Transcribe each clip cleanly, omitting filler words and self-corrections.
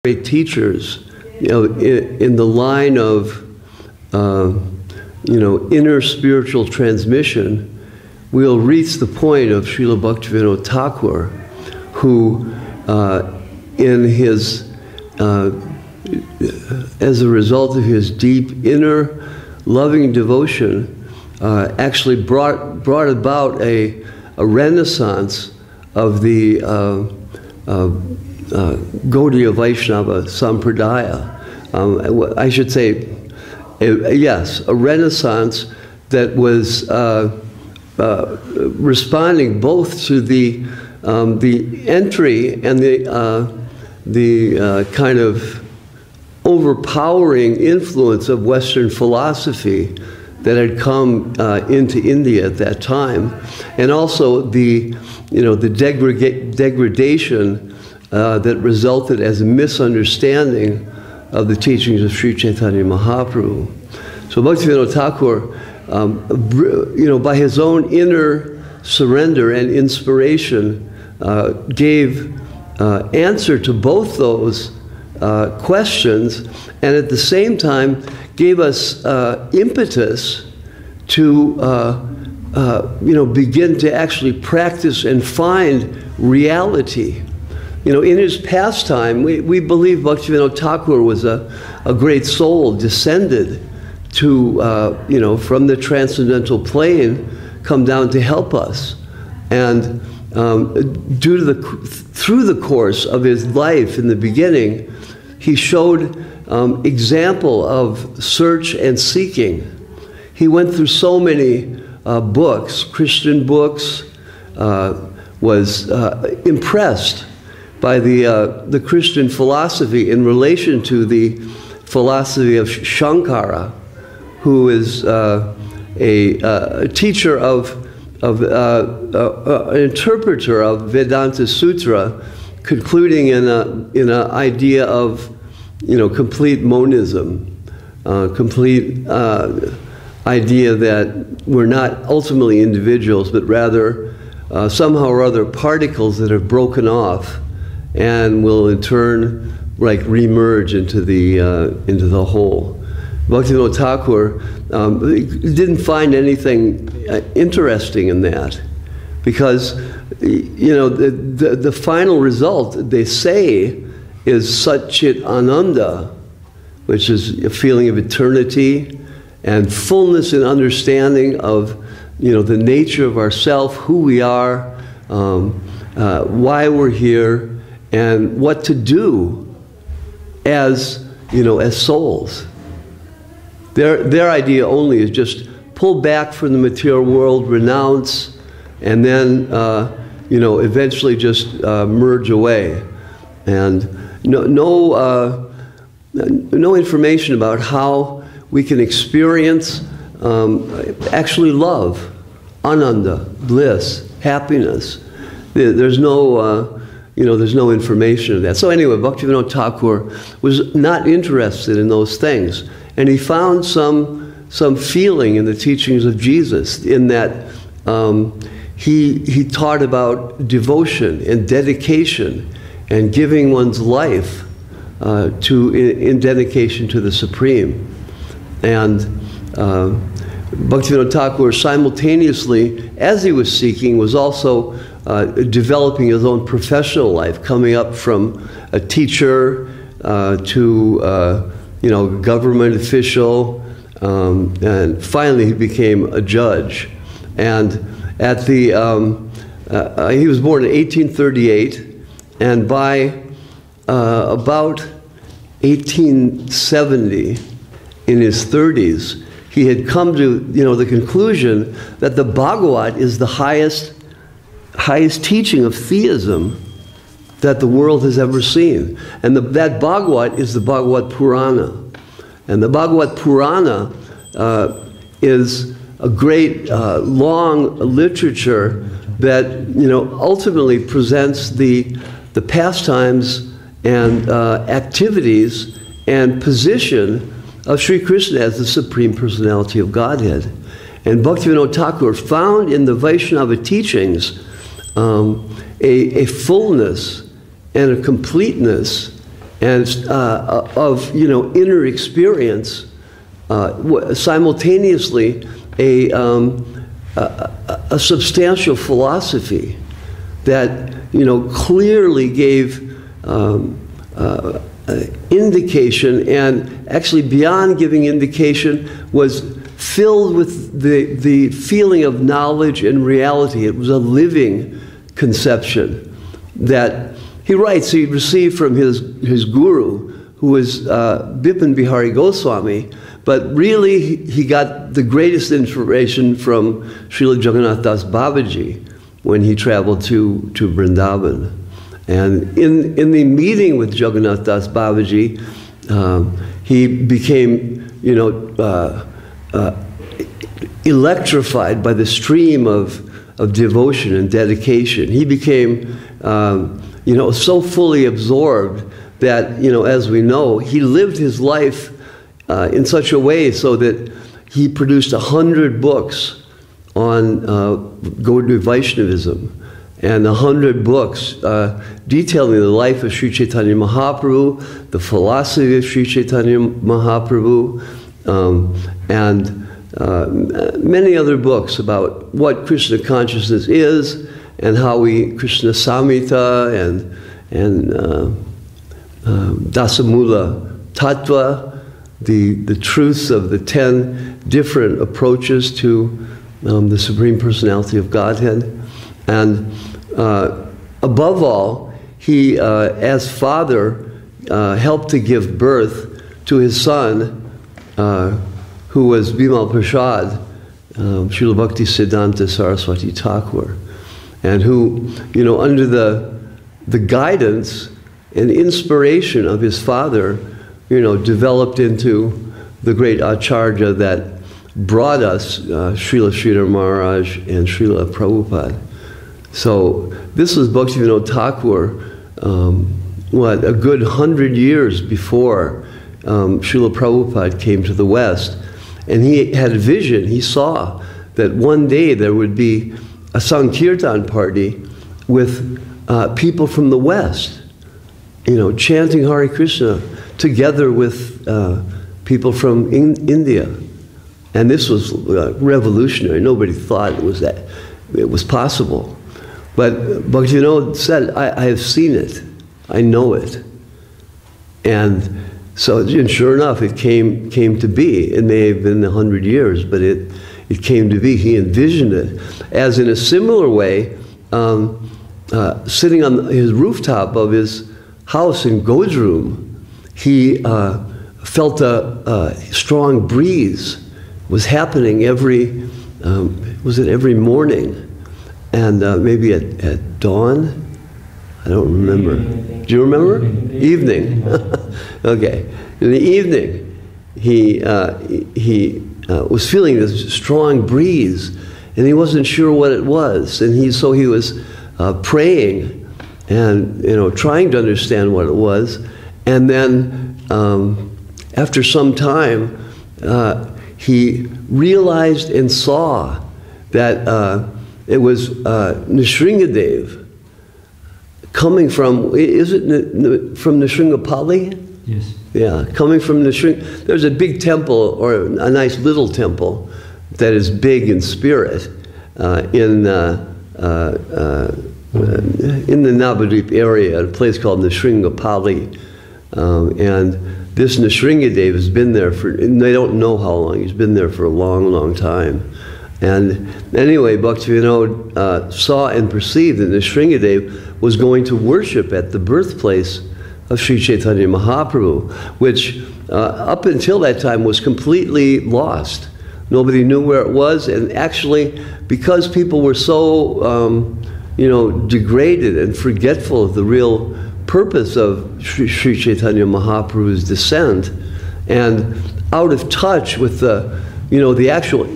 great teachers, in the line of, inner spiritual transmission, we'll reach the point of Srila Bhaktivinoda Thakur, who, in his, as a result of his deep inner loving devotion, actually brought about a renaissance of the Gaudiya Vaishnava Sampradaya. I should say, yes, a renaissance that was responding both to the entry and the kind of overpowering influence of Western philosophy that had come into India at that time, and also the degradation that resulted as a misunderstanding of the teachings of Sri Chaitanya Mahaprabhu. So Bhaktivinoda Thakur, by his own inner surrender and inspiration, gave answer to both those questions, and at the same time gave us impetus to begin to actually practice and find reality. In his pastime, we believe Bhaktivinoda Thakur was a great soul descended to, from the transcendental plane, come down to help us. And through the course of his life in the beginning, he showed example of search and seeking. He went through so many books, Christian books, was impressed by the Christian philosophy in relation to the philosophy of Shankara, who is a teacher an interpreter of Vedanta Sutra, concluding in an idea of complete monism, complete idea that we're not ultimately individuals, but rather somehow or other particles that have broken off and will in turn remerge into the whole. Bhaktivinoda Thakur didn't find anything interesting in that, because the final result, they say, is Satchit Ananda, which is a feeling of eternity and fullness and understanding of the nature of ourself, who we are, why we're here, and what to do as souls. Their idea only is just pull back from the material world, renounce, and then eventually just merge away, and no information about how we can experience actually love, ananda, bliss, happiness. There's no there's no information of that. So anyway, Bhaktivinoda Thakur was not interested in those things, and he found some feeling in the teachings of Jesus, in that he taught about devotion and dedication and giving one's life in dedication to the Supreme. And Bhaktivinoda Thakur simultaneously, as he was seeking, was also developing his own professional life, coming up from a teacher to government official, and finally he became a judge. And at the he was born in 1838, and by about 1870, in his 30s, he had come to the conclusion that the Bhagavad is the highest teaching of theism that the world has ever seen. And that Bhagavad is the Bhagavad Purana. And the Bhagavad Purana is a great long literature that ultimately presents the pastimes and activities and position of Sri Krishna as the Supreme Personality of Godhead. And Bhaktivinoda Thakur found in the Vaishnava teachings a fullness and a completeness and of inner experience, simultaneously a substantial philosophy that clearly gave indication, and actually beyond giving indication was filled with the feeling of knowledge and reality. It was a living conception that he writes he received from his guru, who was Bipin Bihari Goswami, but really he got the greatest inspiration from Srila Jagannath Das Babaji when he traveled to Vrindavan. And in the meeting with Jagannath Das Babaji, he became, electrified by the stream of devotion and dedication. He became, so fully absorbed that, as we know, he lived his life in such a way so that he produced 100 books on Gaudiya Vaishnavism, and 100 books detailing the life of Sri Chaitanya Mahaprabhu, the philosophy of Sri Chaitanya Mahaprabhu, and many other books about what Krishna consciousness is, and how we Krishna Samhita and Dasamula Tattva, the truths of the 10 different approaches to the Supreme Personality of Godhead. And above all, he, as father, helped to give birth to his son, who was Bimal Prasad, Srila Bhakti Siddhanta Saraswati Thakur, and who, under the guidance and inspiration of his father, developed into the great Acharya that brought us Srila Sridhar Maharaj and Srila Prabhupada. So this was Bhaktivinoda Thakur, a good 100 years before Srila Prabhupada came to the West. And he had a vision. He saw that one day there would be a Sankirtan party with people from the West, chanting Hare Krishna together with people from India. And this was revolutionary. Nobody thought it was possible. But Bhaktivinoda said, I have seen it. I know it. And so, and sure enough, it came to be. It may have been 100 years, but it came to be. He envisioned it. As in a similar way, sitting on his rooftop of his house in Godrum, he felt a strong breeze was happening every morning, and maybe at dawn? I don't remember. Do you remember? Evening. Okay. In the evening, he was feeling this strong breeze, and he wasn't sure what it was. And so he was praying and trying to understand what it was. And then after some time, he realized and saw that it was Nrsingadev coming from, is it from Nrsingsapali? Yes. Yeah, coming from Nrsinga. There's a big temple, or a nice little temple, that is big in spirit in the Navadvip area, a place called Nrsingsapali. And this Nrsingadev has been there and they don't know how long, he's been there for a long, long time. And anyway, Bhaktivinoda saw and perceived that Nrsingadev was going to worship at the birthplace of Sri Chaitanya Mahaprabhu, which up until that time was completely lost. Nobody knew where it was, and actually, because people were so, degraded and forgetful of the real purpose of Sri Chaitanya Mahaprabhu's descent, and out of touch with the actual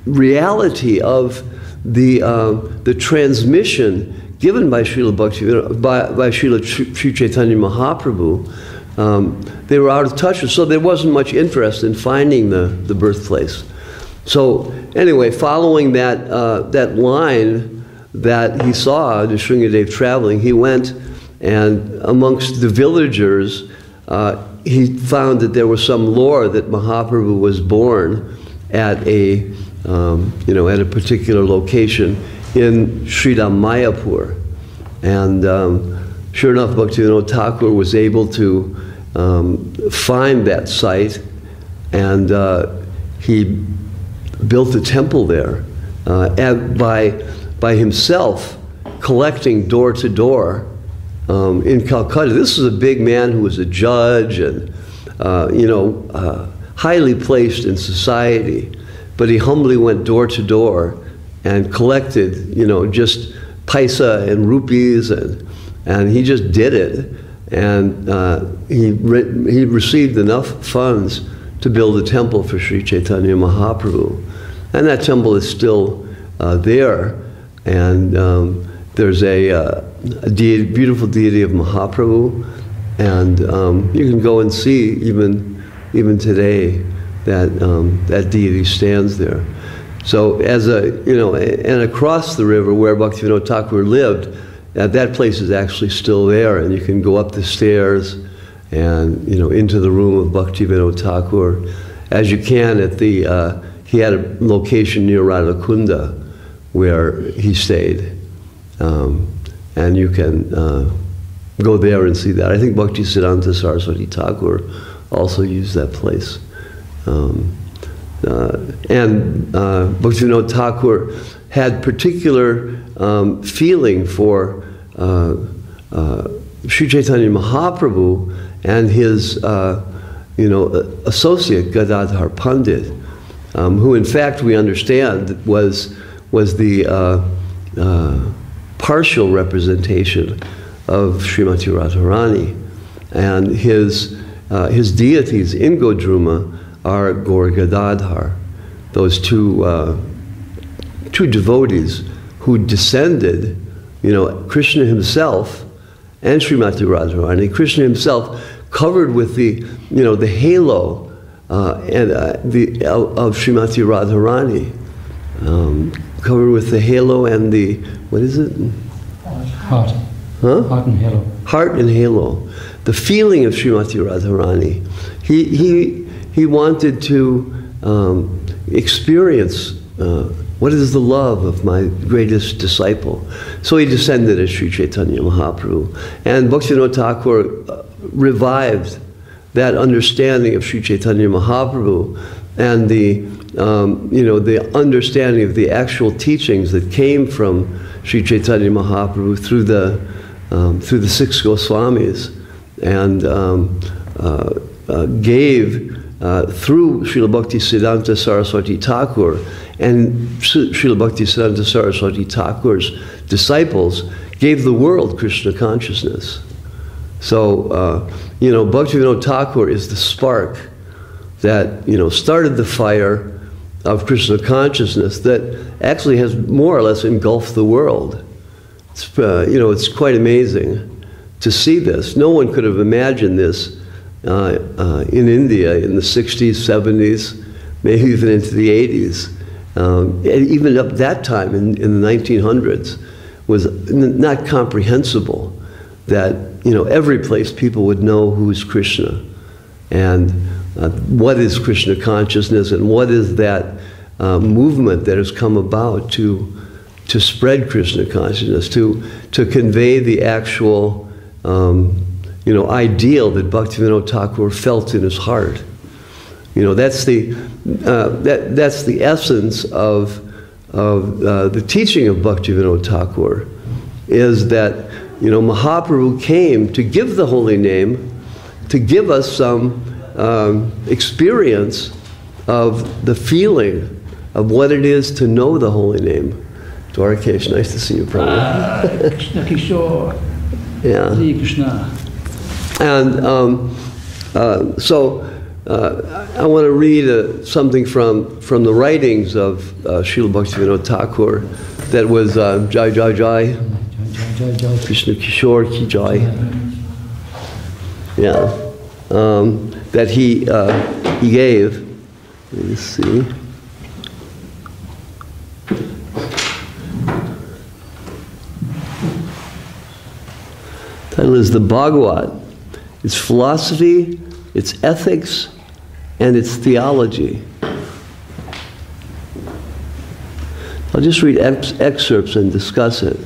reality of the transmission given by Srila Bhakti, by Srila Sri Chaitanya Mahaprabhu, they were out of touch, so there wasn't much interest in finding the birthplace. So anyway, following that line that he saw Nrsingadev traveling, he went and amongst the villagers he found that there was some lore that Mahaprabhu was born at a at a particular location in Sridham Mayapur, and sure enough, Bhaktivinoda Thakur was able to find that site, and he built a temple there, and by himself collecting door to door in Calcutta. This was a big man who was a judge and highly placed in society, but he humbly went door to door and collected just paisa and rupees, and he just did it, and he received enough funds to build a temple for Sri Chaitanya Mahaprabhu, and that temple is still there, and there's a beautiful deity of Mahaprabhu, and you can go and see even today that that deity stands there. So as and across the river where Bhaktivinoda Thakur lived, that place is actually still there, and you can go up the stairs and into the room of Bhaktivinoda Thakur, as you can at the he had a location near Radhakunda where he stayed, and you can go there and see that. I think Bhaktisiddhanta Saraswati Thakur also used that place. And Bhaktivinoda Thakur had particular feeling for Sri Chaitanya Mahaprabhu and his associate Gadadhar Pandit, who in fact we understand was the partial representation of Srimati Radharani, and his deities in Godruma are Gaur Gadadhar, those two devotees who descended, Krishna himself and Srimati Radharani. Krishna himself covered with the halo of Srimati Radharani, covered with the halo and the, what is it? Heart. Huh? Heart and halo. Heart and halo. The feeling of Srimati Radharani. He wanted to experience what is the love of my greatest disciple. So he descended as Sri Chaitanya Mahaprabhu. And Bhaktivinoda Thakur revived that understanding of Sri Chaitanya Mahaprabhu and the understanding of the actual teachings that came from Sri Chaitanya Mahaprabhu through the six Goswamis, and gave through Srila Bhaktisiddhanta Saraswati Thakur and Srila Bhaktisiddhanta Saraswati Thakur's disciples, gave the world Krishna consciousness. So, Bhaktivinoda Thakur is the spark that, started the fire of Krishna consciousness that actually has more or less engulfed the world. It's, it's quite amazing to see this. No one could have imagined this in India in the 60s, 70s, maybe even into the 80s. And even up that time in the 1900s was not comprehensible that every place people would know who is Krishna and what is Krishna consciousness and what is that movement that has come about to spread Krishna consciousness, to convey the actual ideal that Bhaktivinoda Thakur felt in his heart. That's the essence of the teaching of Bhaktivinoda Thakur, is that Mahaprabhu came to give the holy name, to give us some experience of the feeling of what it is to know the holy name. Dwarkesh, nice to see you, Prabhu. Krishna Kishore. Yeah. Hare Krishna. And so I want to read something from the writings of Srila Bhaktivinoda Thakur that was Jai Jai Jai, Krishna Kishore Ki Jai. Yeah. That he gave. Let me see. Title is The Bhagavat its philosophy, its ethics, and its theology. I'll just read excerpts and discuss it.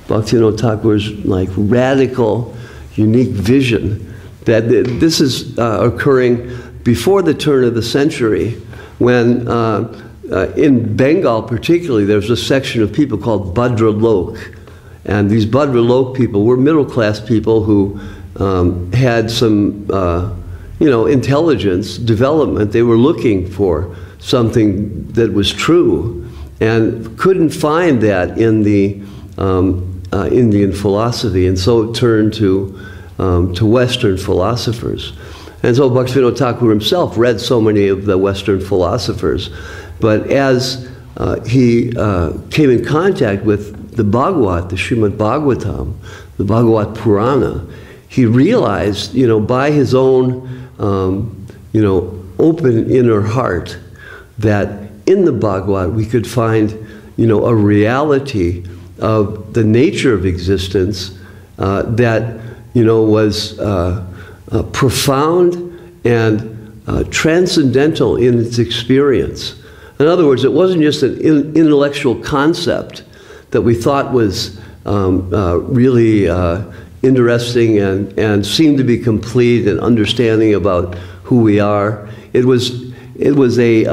Bhaktivinoda Thakur's like radical, unique vision that this is occurring before the turn of the century, when in Bengal particularly there's a section of people called Bhadra Lok, and these Bhadra Lok people were middle-class people who had some intelligence, development. They were looking for something that was true and couldn't find that in the Indian philosophy, and so turned to Western philosophers. And so Bhaktivinoda Thakur himself read so many of the Western philosophers, but as he came in contact with the Bhagavad, the Srimad Bhagavatam, the Bhagavad Purana, he realized, by his own, open inner heart, that in the Bhagavad we could find, a reality of the nature of existence that, was profound and transcendental in its experience. In other words, it wasn't just an intellectual concept that we thought was really interesting and seemed to be complete and understanding about who we are. It was a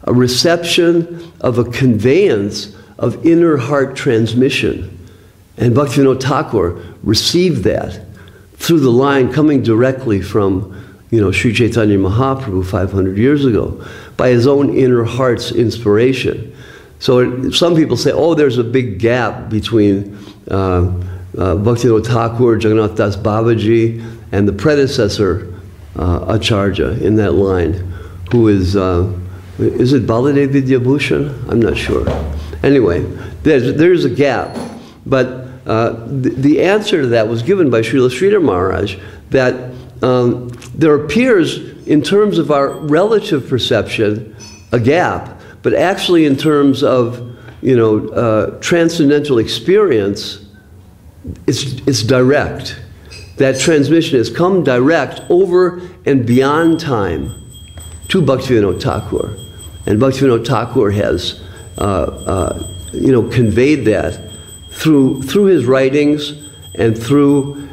reception of a conveyance of inner heart transmission. And Bhaktivinoda Thakur received that through the line coming directly from, Sri Chaitanya Mahaprabhu 500 years ago, by his own inner heart's inspiration. So some people say, oh, there's a big gap between Bhaktivinoda Thakur, Jagannath Das Babaji, and the predecessor Acharya in that line, who is it Baladev Vidyabhushan? I'm not sure. Anyway, there's a gap. But the answer to that was given by Srila Sridhar Maharaj, that there appears, in terms of our relative perception, a gap, but actually in terms of, transcendental experience, it's direct. That transmission has come direct over and beyond time to Bhaktivinoda Thakur. And Bhaktivinoda Thakur has, conveyed that through his writings and through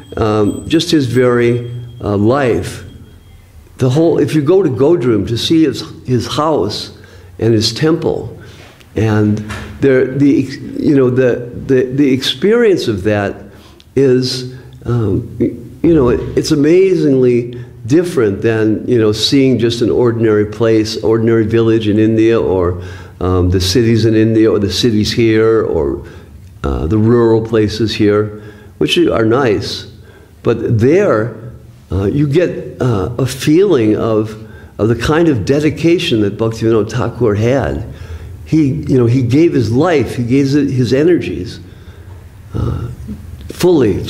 just his very life. If you go to Godrum to see his house and his temple, and the experience of that is, it's amazingly different than seeing just an ordinary place, ordinary village in India, or the cities in India, or the cities here, or the rural places here, which are nice. But there, you get a feeling of the kind of dedication that Bhaktivinoda Thakur had. He gave his life, he gave his energies fully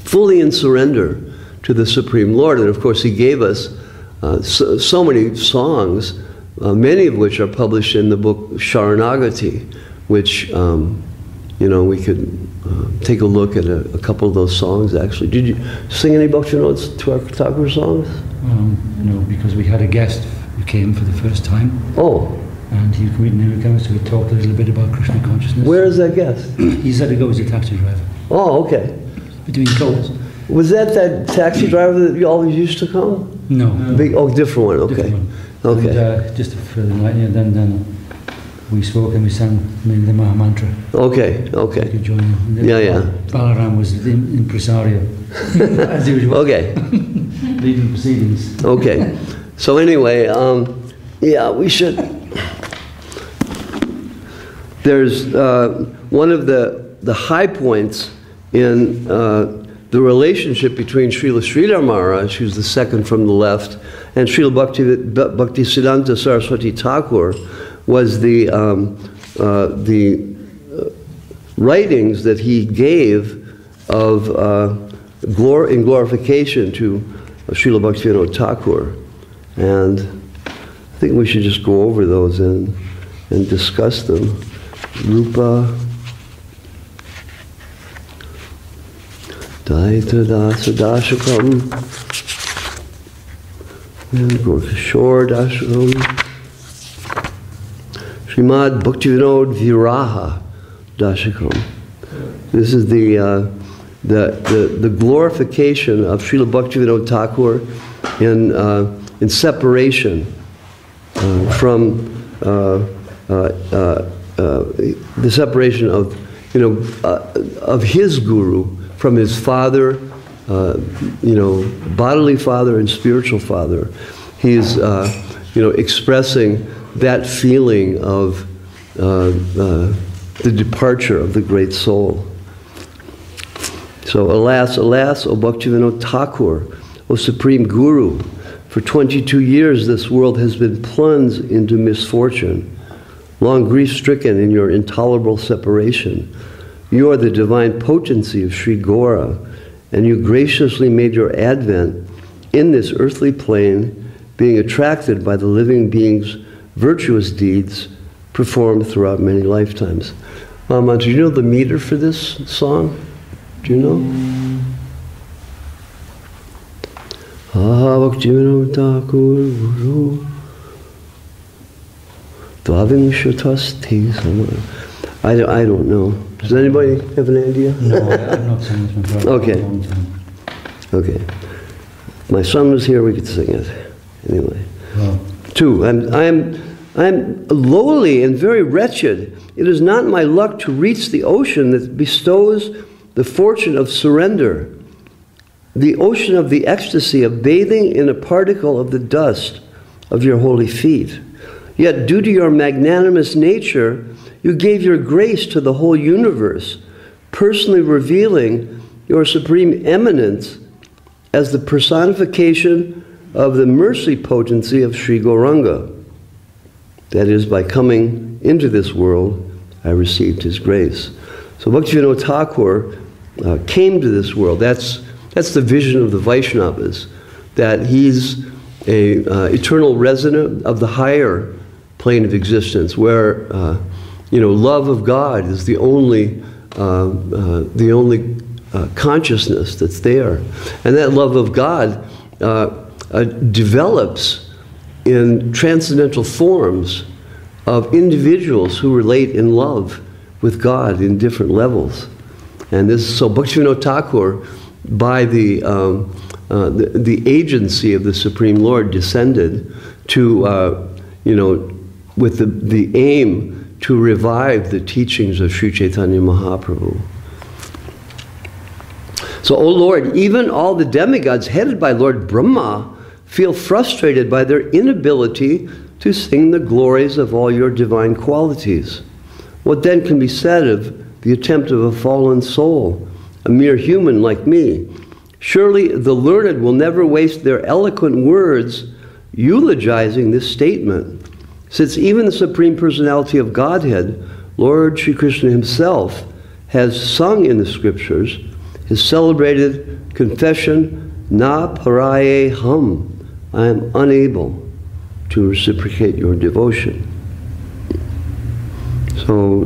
fully in surrender to the Supreme Lord. And of course, he gave us so many songs, many of which are published in the book Sharanagati, which we could take a look at a couple of those songs. Actually, did you sing any Bhaktivinoda Thakur songs? No, because we had a guest who came for the first time. Oh. And he came, so we talked a little bit about Krishna consciousness. Where is that guest? He said to go as a taxi driver. Oh, okay. Between codes. Was that taxi driver that you always used to come? No. Different one. Okay. Different one. Okay. And, just for the night, and then we spoke and we sang maybe the Maha Mantra. Okay. You could join him. Yeah. Balaram was the impresario, as usual. Okay. Leading proceedings. Okay. So anyway, we should. There's one of the high points in the relationship between Srila Sridhar Maharaj, who's the second from the left, and Srila Bhaktisiddhanta Saraswati Thakur, was the writings that he gave of in glorification to Srila Bhaktivinoda Thakur. And I think we should just go over those and discuss them. Rupa. Daita Dasa Dashakam, and Gorkashore Dashakam, Srimad Bhakti Vinod Viraha Dashakam. This is the glorification of Srila Bhakti Vinod Thakur in separation from the separation of of his guru from his father, bodily father and spiritual father. He's expressing that feeling of the departure of the great soul. So alas, alas, O Bhaktivinoda Thakur, O Supreme Guru, for 22 years this world has been plunged into misfortune, long grief-stricken in your intolerable separation. You are the divine potency of Sri Gora, and you graciously made your advent in this earthly plane, being attracted by the living being's virtuous deeds performed throughout many lifetimes. Mama, do you know the meter for this song? Do you know? Bhaktivinoda Thakur Guru Dvavingshatasti Sama. I don't know. Does anybody have an idea? No, I'm not singing this one for a long time. Okay. My son was here, we could sing it. Anyway. Well. 2. I'm lowly and very wretched. It is not my luck to reach the ocean that bestows the fortune of surrender, the ocean of the ecstasy of bathing in a particle of the dust of your holy feet. Yet due to your magnanimous nature, you gave your grace to the whole universe, personally revealing your supreme eminence as the personification of the mercy potency of Sri Gauranga. That is, by coming into this world, I received his grace. So Bhaktivinoda Thakur came to this world. That's the vision of the Vaishnavas, that he's a eternal resident of the higher plane of existence, where love of God is the only consciousness that's there, and that love of God develops in transcendental forms of individuals who relate in love with God in different levels. And so Bhaktivinoda Thakur, by the agency of the Supreme Lord, descended to, with the aim to revive the teachings of Sri Chaitanya Mahaprabhu. So, O Lord, even all the demigods headed by Lord Brahma feel frustrated by their inability to sing the glories of all your divine qualities. What then can be said of the attempt of a fallen soul, a mere human like me? Surely the learned will never waste their eloquent words eulogizing this statement, since even the Supreme Personality of Godhead, Lord Sri Krishna himself, has sung in the scriptures his celebrated confession, Na paraye hum, I am unable to reciprocate your devotion. So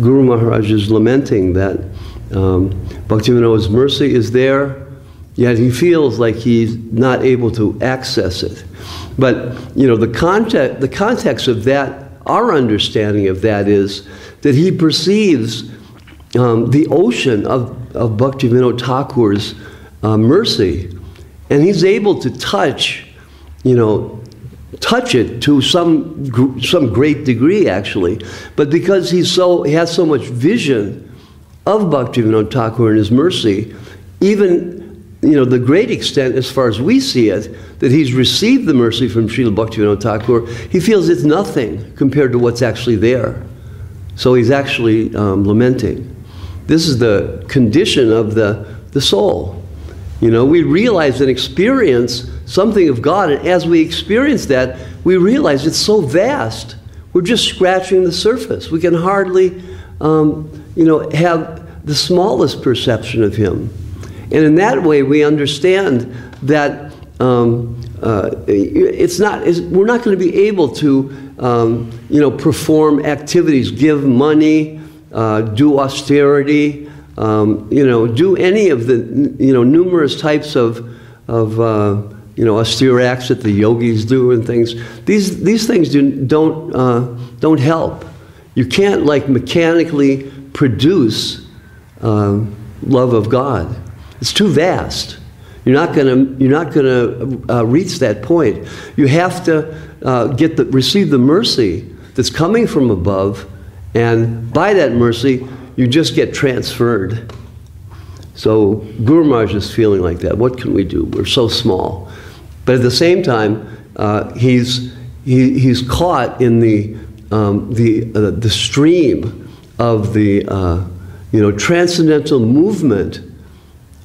Guru Maharaj is lamenting that Bhaktivinoda's mercy is there, yet he feels like he's not able to access it. But the context of that, our understanding of that is that he perceives the ocean of Bhaktivinoda Thakur's mercy, and he's able to touch it to some great degree, actually. But because he has so much vision of Bhaktivinoda Thakur and his mercy, even the great extent, as far as we see it, that he's received the mercy from Srila Bhaktivinoda Thakur, he feels it's nothing compared to what's actually there. So he's actually lamenting. This is the condition of the soul. We realize and experience something of God, and as we experience that, we realize it's so vast. We're just scratching the surface. We can hardly, have the smallest perception of Him. And in that way, we understand that we're not going to be able to, perform activities, give money, do austerity, do any of the numerous types of austere acts that the yogis do and things. These things don't help. You can't like mechanically produce love of God. It's too vast. You're not gonna reach that point. You have to receive the mercy that's coming from above, and by that mercy, you just get transferred. So Guru Maharaj is feeling like that. What can we do? We're so small. But at the same time, he's caught in the stream of the transcendental movement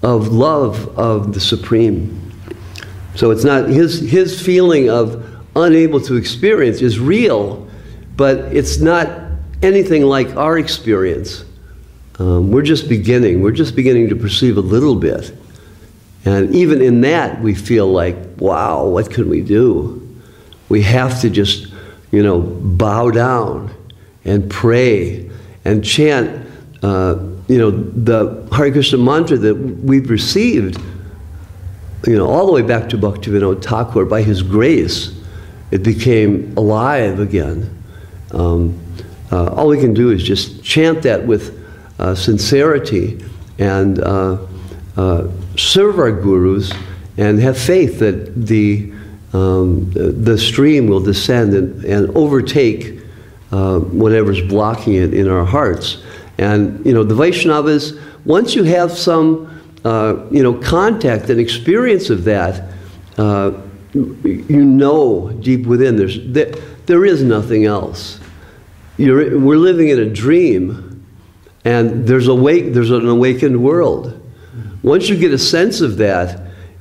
of love of the Supreme. So it's not his feeling of unable to experience is real, but it's not anything like our experience. We're just beginning. We're just beginning to perceive a little bit. And even in that, we feel like, wow, what can we do? We have to just, bow down and pray and chant, the Hare Krishna mantra that we've received, all the way back to Bhakti Vinod Thakur. By his grace, it became alive again. All we can do is just chant that with sincerity and serve our gurus and have faith that the stream will descend and overtake whatever's blocking it in our hearts. And the Vaishnavas, once you have some contact and experience of that, deep within there is nothing else. We're living in a dream, and there's an awakened world. Once you get a sense of that,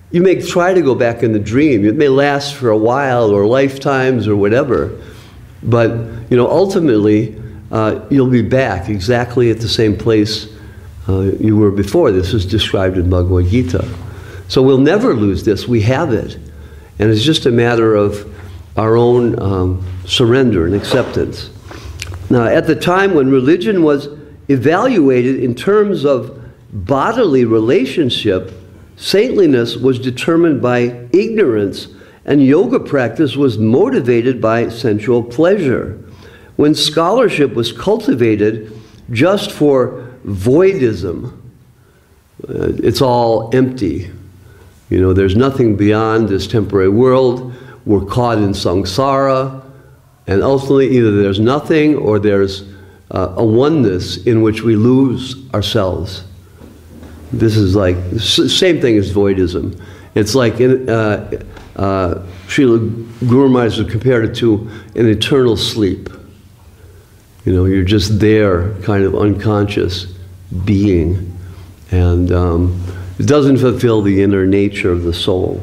you may try to go back in the dream. It may last for a while or lifetimes or whatever, but ultimately you'll be back exactly at the same place you were before. This is described in Bhagavad Gita. So we'll never lose this. We have it, and it's just a matter of our own surrender and acceptance. Now, at the time when religion was evaluated in terms of bodily relationship, saintliness was determined by ignorance, and yoga practice was motivated by sensual pleasure. When scholarship was cultivated just for voidism, it's all empty. There's nothing beyond this temporary world. We're caught in samsara, and ultimately either there's nothing or there's a oneness in which we lose ourselves. This is like the same thing as voidism. It's like Srila Guru Maharaj compared it to an eternal sleep. You're just there, kind of unconscious being, and it doesn't fulfill the inner nature of the soul.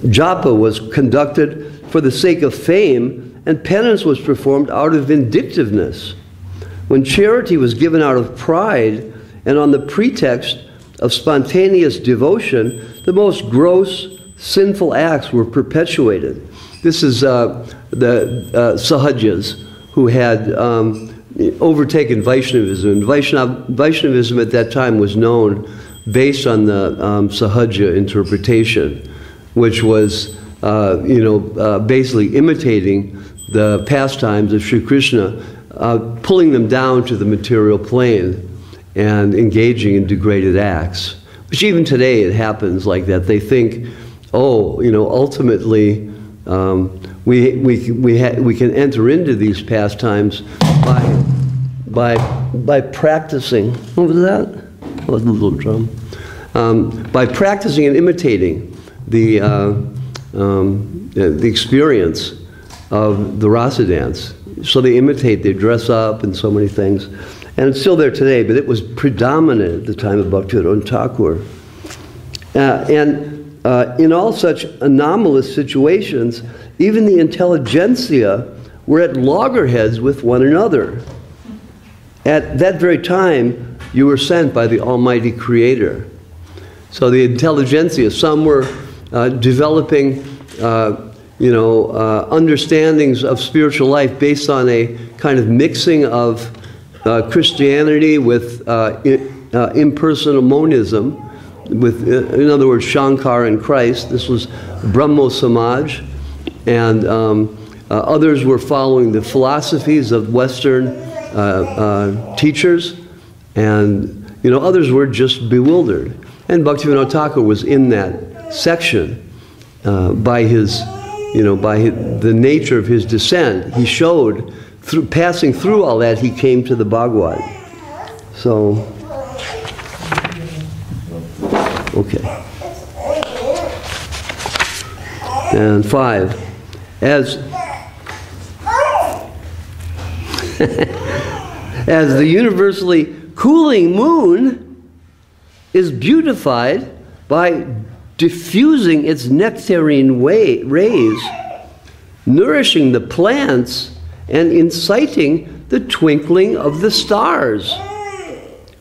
Japa was conducted for the sake of fame, and penance was performed out of vindictiveness. When charity was given out of pride and on the pretext of spontaneous devotion, the most gross, sinful acts were perpetuated. This is the Sahajas who had overtaken Vaishnavism. And Vaishnavism at that time was known based on the Sahaja interpretation, which was basically imitating the pastimes of Sri Krishna, pulling them down to the material plane and engaging in degraded acts. Which even today it happens like that. They think, ultimately we can enter into these pastimes by practicing. What was that? Oh, the little drum. By practicing and imitating the experience of the rasa dance. So they imitate, they dress up and so many things. And it's still there today, but it was predominant at the time of Bhakti Vinod Thakur. In all such anomalous situations, even the intelligentsia were at loggerheads with one another. At that very time, you were sent by the Almighty Creator. So the intelligentsia, some were developing understandings of spiritual life based on a kind of mixing of Christianity with impersonal monism, with, in other words, Shankar and Christ. This was Brahmo Samaj, and others were following the philosophies of Western teachers, and others were just bewildered. And Bhaktivinoda Thakur was in that section by the nature of his descent. He showed, passing through all that, he came to the Bhagavad. So, okay. And 5, as the universally cooling moon is beautified by diffusing its nectarine rays, nourishing the plants and inciting the twinkling of the stars.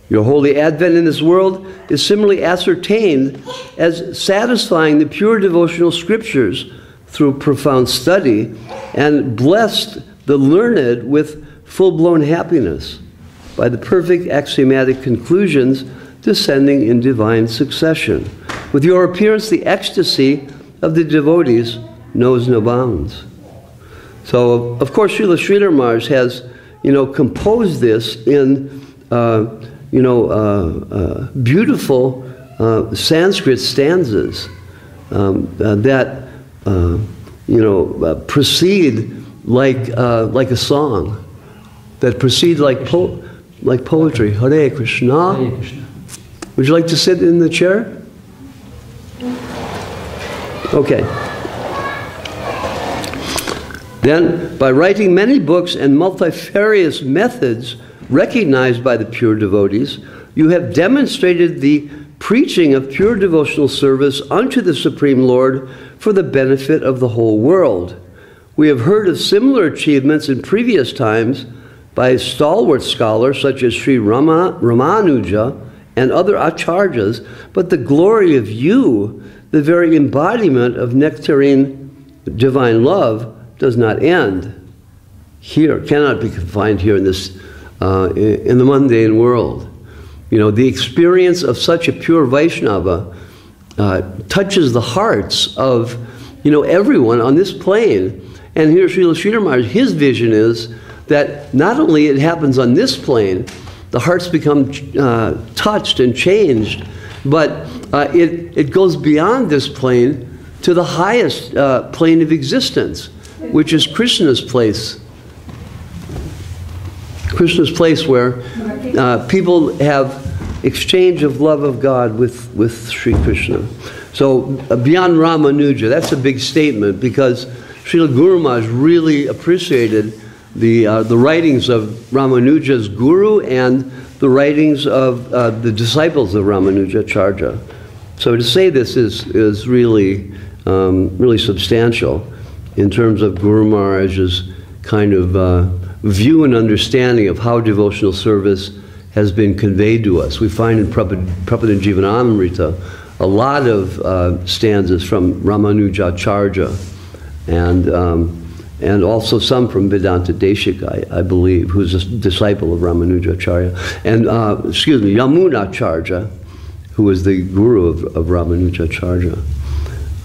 Your holy advent in this world is similarly ascertained as satisfying the pure devotional scriptures through profound study, and blessed the learned with full-blown happiness by the perfect axiomatic conclusions descending in divine succession. With your appearance, the ecstasy of the devotees knows no bounds. So, of course, Srila Maharaj has, composed this in, beautiful Sanskrit stanzas that, proceed like a song, that proceed like poetry. Hare Krishna. Hare Krishna. Would you like to sit in the chair? Okay. Then, by writing many books and multifarious methods recognized by the pure devotees, you have demonstrated the preaching of pure devotional service unto the Supreme Lord for the benefit of the whole world. We have heard of similar achievements in previous times by stalwart scholars such as Sri Ramanuja and other acharyas, but the glory of you, the very embodiment of nectarine divine love, does not end here, cannot be confined here in this, in the mundane world. The experience of such a pure Vaishnava touches the hearts of, everyone on this plane. And here, Srila Maharaj, his vision is that not only it happens on this plane, the hearts become touched and changed, but it goes beyond this plane to the highest plane of existence, which is Krishna's place. Krishna's place, where people have exchange of love of God with Sri Krishna. So beyond Ramanuja, that's a big statement, because Srila Guru Maharaj really appreciated the writings of Ramanuja's guru and the writings of the disciples of Ramanujacharya. So to say this is really really substantial in terms of Guru Maharaj's kind of view and understanding of how devotional service has been conveyed to us. We find in Prabhupada Jivanamrita a lot of stanzas from Ramanujacharya, and also some from Vedanta Deshika, I believe, who's a disciple of Ramanujacharya, and Yamunacharya, who was the guru of Ramanujacharya.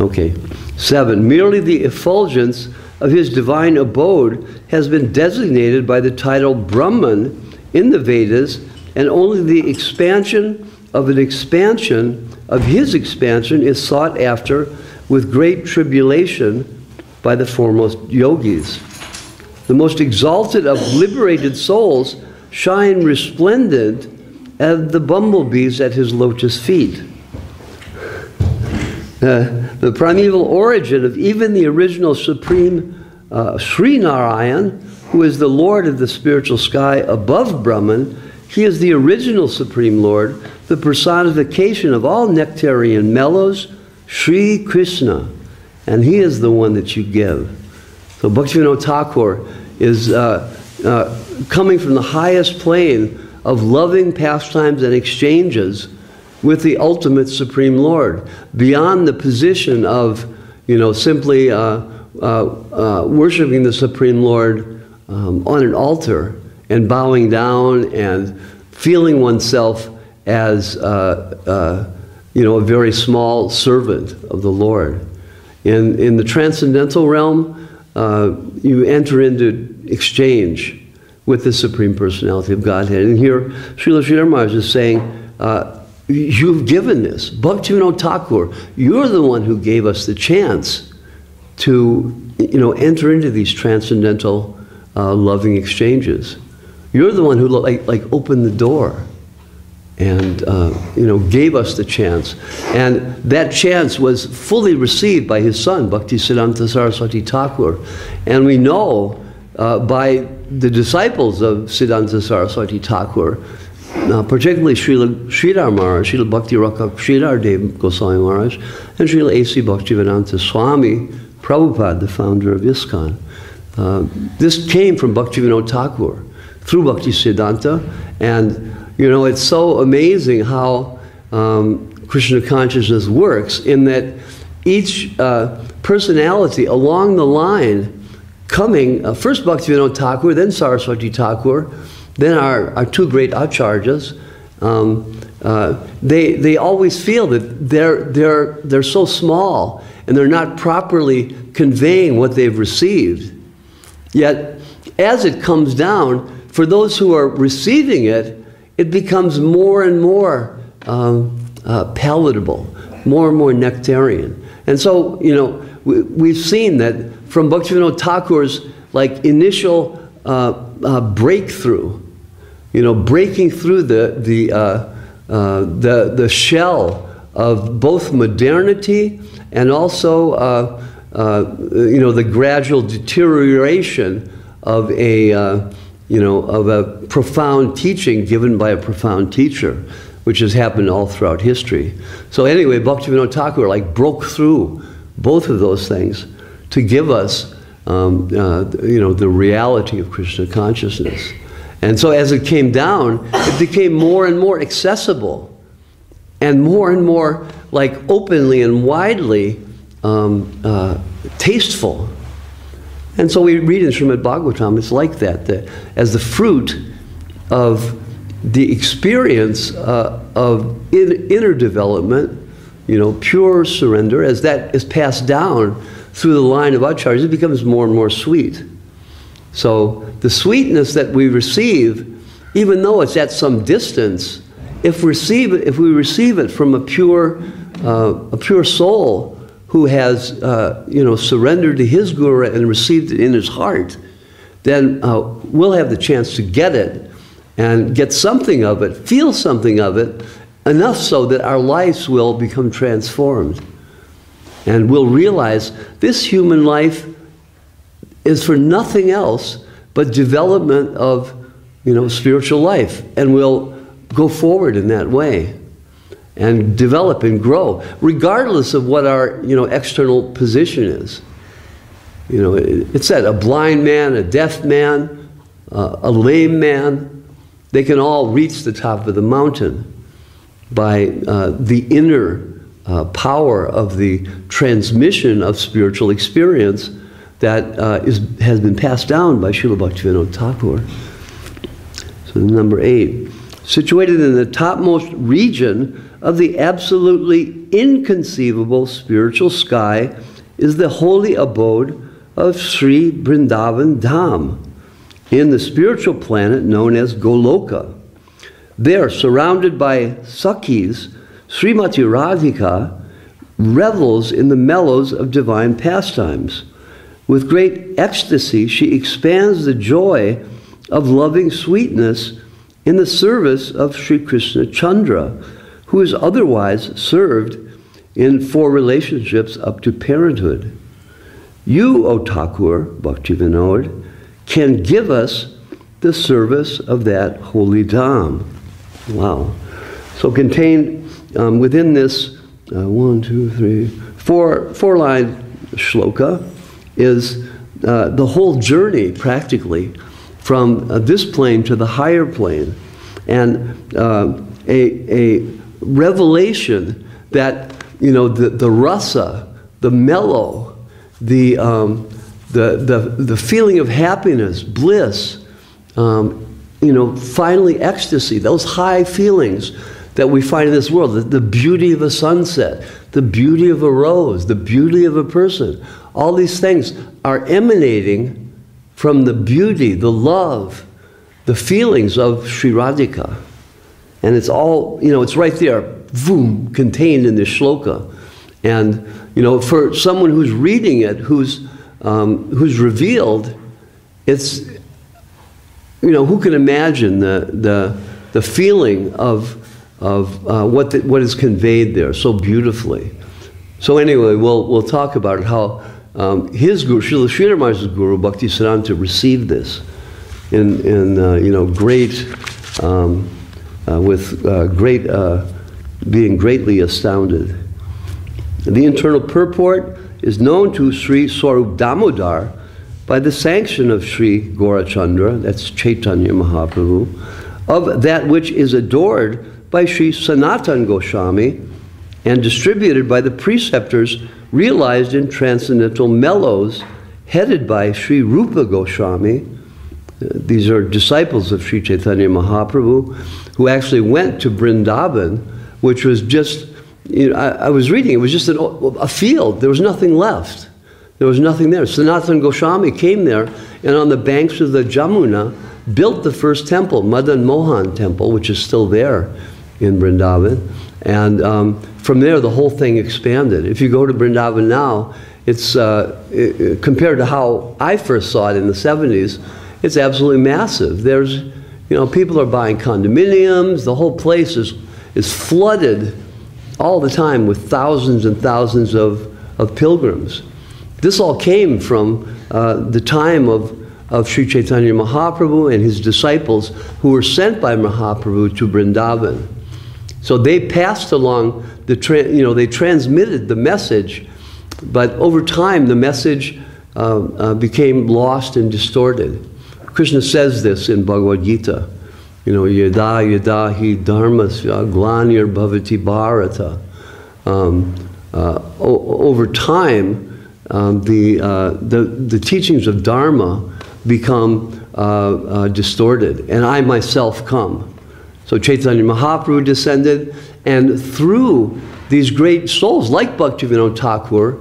Okay. 7. Merely the effulgence of his divine abode has been designated by the title Brahman in the Vedas, and only the expansion of his expansion is sought after with great tribulation by the foremost yogis. The most exalted of liberated souls shine resplendent as the bumblebees at his lotus feet. The primeval origin of even the original supreme Sri Narayan, who is the Lord of the spiritual sky above Brahman, he is the original Supreme Lord, the personification of all nectarian mellows, Sri Krishna, and he is the one that you give. So Bhaktivinoda Thakur is coming from the highest plane of loving pastimes and exchanges with the ultimate Supreme Lord, beyond the position of, simply worshiping the Supreme Lord on an altar and bowing down and feeling oneself as a very small servant of the Lord. In the transcendental realm, you enter into exchange with the Supreme Personality of Godhead. And here, Srila Maharaj is saying, you've given this. Bhaktivinoda Thakur, you're the one who gave us the chance to, enter into these transcendental loving exchanges. You're the one who opened the door and gave us the chance. And that chance was fully received by his son, Bhaktisiddhanta Saraswati Thakur. And we know by the disciples of Siddhanta Saraswati Thakur, particularly Srila Sridhar Maharaj, Srila Bhakti Rakha Sridhar Dev Goswami Maharaj, and Srila A.C. Bhaktivedanta Swami Prabhupada, the founder of ISKCON. This came from Bhaktivinoda Thakur through Bhakti Siddhanta, and it's so amazing how Krishna consciousness works, in that each personality along the line coming, first Bhaktivinoda Thakur, then Saraswati Thakur, then our two great acharyas, they always feel that they're so small and they're not properly conveying what they've received. Yet, as it comes down, for those who are receiving it, it becomes more and more palatable, more and more nectarian. And so, we've seen that from Bhaktivinoda Thakur's initial breakthrough, breaking through the shell of both modernity and also the gradual deterioration of a profound teaching given by a profound teacher, which has happened all throughout history. So anyway, Bhaktivinoda Thakur broke through both of those things to give us the reality of Krishna consciousness. And so as it came down, it became more and more accessible and more openly and widely tasteful. And so we read in Srimad Bhagavatam, it's like that as the fruit of the experience of inner development, pure surrender, as that is passed down through the line of acharyas, it becomes more and more sweet. So the sweetness that we receive, even though it's at some distance, if we receive it from a pure soul who has surrendered to his guru and received it in his heart, then we'll have the chance to get it and get something of it, feel something of it, enough so that our lives will become transformed. And we'll realize this human life is for nothing else but development of, spiritual life. And we'll go forward in that way and develop and grow, regardless of what our, external position is. It said a blind man, a deaf man, a lame man, they can all reach the top of the mountain by the inner power of the transmission of spiritual experience that has been passed down by Srila Bhaktivinoda Thakur. So number 8, situated in the topmost region of the absolutely inconceivable spiritual sky is the holy abode of Sri Vrindavan Dham, in the spiritual planet known as Goloka. There, surrounded by Sakhis, Srimati Radhika revels in the mellows of divine pastimes. With great ecstasy, she expands the joy of loving sweetness in the service of Sri Krishna Chandra, who is otherwise served in 4 relationships up to parenthood. You, O Thakur, Bhaktivinoda, can give us the service of that holy Dham. Wow. So contained within this 4-line shloka is the whole journey, practically, from this plane to the higher plane, and a revelation that the rasa, the mellow, the feeling of happiness, bliss, finally ecstasy, those high feelings that we find in this world, the beauty of a sunset, the beauty of a rose, the beauty of a person. All these things are emanating from the beauty, the love, the feelings of Sri Radhika. And it's all, it's right there, boom, contained in this shloka. And, for someone who's reading it, who's revealed, it's, who can imagine the feeling of what is conveyed there so beautifully. So anyway, we'll talk about it, how his guru, Srila Sridhar Maharaj's guru, Bhaktisiddhanta, received this being greatly astounded. The internal purport is known to Sri Swarup Damodar by the sanction of Sri Gaurachandra, that's Chaitanya Mahaprabhu, of that which is adored by Sri Sanatan Goswami and distributed by the preceptors realized in transcendental mellows headed by Sri Rupa Goswami. These are disciples of Sri Chaitanya Mahaprabhu who actually went to Vrindavan, which was just, I was reading, it was just a field. There was nothing left. There was nothing there. Sanatan Goswami came there and on the banks of the Jamuna built the first temple, Madan Mohan temple, which is still there in Vrindavan. And from there, the whole thing expanded. If you go to Vrindavan now, it's compared to how I first saw it in the 70s, it's absolutely massive. There's, people are buying condominiums. The whole place is flooded all the time with thousands and thousands of pilgrims. This all came from the time of Sri Chaitanya Mahaprabhu and his disciples who were sent by Mahaprabhu to Vrindavan. So they passed along they transmitted the message, but over time the message became lost and distorted. Krishna says this in Bhagavad Gita, yada yada hi dharmasya glanir bhavati bharata. Over time, the teachings of Dharma become distorted, and I myself come. So Chaitanya Mahaprabhu descended, and through these great souls like Bhaktivinoda Thakur,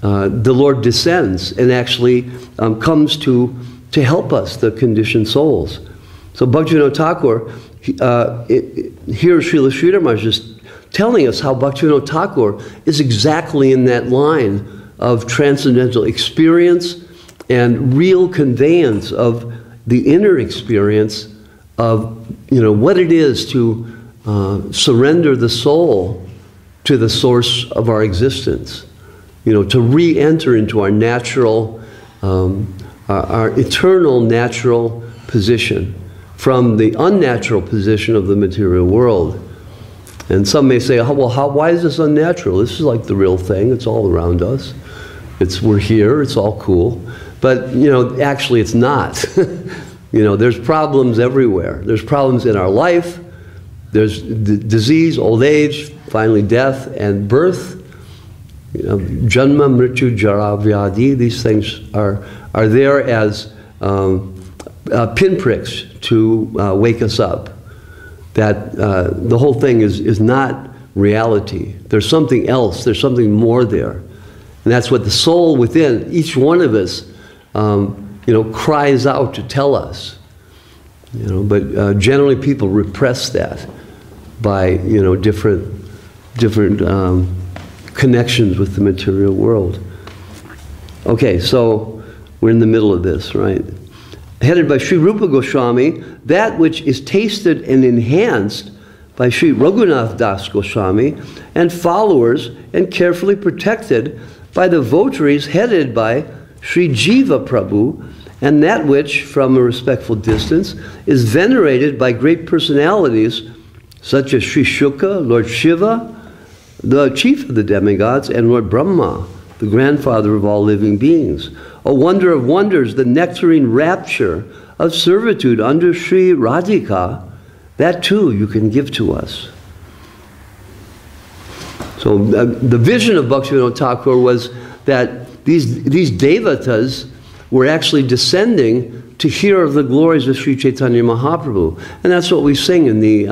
the Lord descends and actually comes to help us, the conditioned souls. So Bhaktivinoda Thakur, here Srila Sridhar Maharaj is telling us how Bhaktivinoda Thakur is exactly in that line of transcendental experience and real conveyance of the inner experience of what it is to surrender the soul to the source of our existence, to re-enter into our natural, our eternal natural position from the unnatural position of the material world. And some may say, why is this unnatural? This is like the real thing. It's all around us. We're here. It's all cool. But, actually it's not. There's problems everywhere. There's problems in our life. There's disease, old age, finally death, and birth. Janma, mrityu, jara, vyadi. These things are there as pinpricks to wake us up. That the whole thing is not reality. There's something else. There's something more there. And that's what the soul within each one of us cries out to tell us. But generally people repress that by different connections with the material world. Okay, so we're in the middle of this, right? Headed by Sri Rupa Goswami, that which is tasted and enhanced by Sri Raghunath Das Goswami and followers and carefully protected by the votaries headed by Sri Jiva Prabhu, and that which, from a respectful distance, is venerated by great personalities such as Sri Shuka, Lord Shiva, the chief of the demigods, and Lord Brahma, the grandfather of all living beings. A wonder of wonders, the nectarine rapture of servitude under Sri Radhika, that too you can give to us. So the vision of Bhaktivinoda Thakur was that these devatas we're actually descending to hear of the glories of Sri Chaitanya Mahaprabhu. And that's what we sing in the,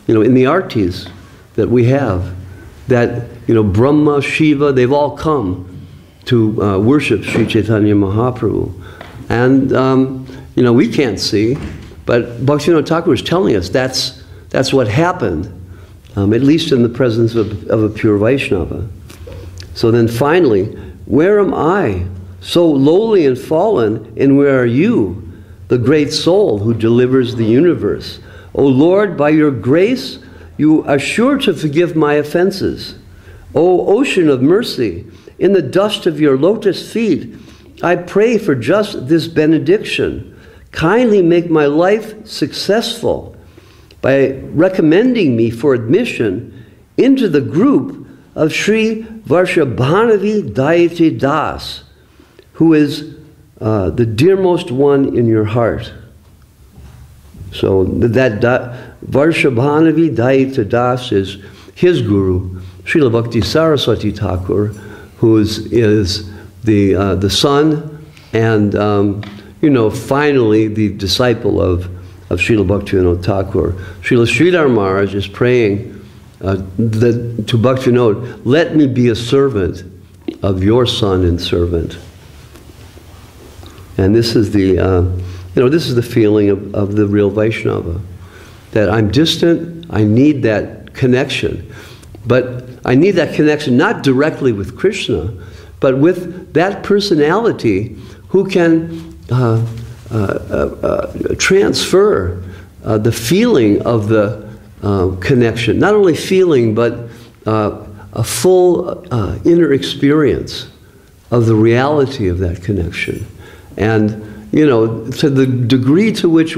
in the artis that we have. That, Brahma, Shiva, they've all come to worship Sri Chaitanya Mahaprabhu. And, we can't see, but Bhaktivinoda Thakur is telling us that's what happened, at least in the presence of a pure Vaishnava. So then finally, where am I, so lowly and fallen, and where are you, the great soul who delivers the universe? O Lord, by your grace, you are sure to forgive my offenses. O ocean of mercy, in the dust of your lotus feet, I pray for just this benediction. Kindly make my life successful by recommending me for admission into the group of Sri Varshabhanavi Dayate Das, who is the dearmost one in your heart. So that Varshabhanavi Dayate Das is his guru, Srila Bhakti Saraswati Thakur, who is the son and, finally the disciple of Srila Bhaktivinoda Thakur. Srila Sridhar Maharaj is praying to Bhaktivinoda, let me be a servant of your son and servant. And this is the feeling of the real Vaishnava, that I'm distant, I need that connection. But I need that connection not directly with Krishna, but with that personality who can transfer the feeling of the connection. Not only feeling, but a full inner experience of the reality of that connection. And, to the degree to which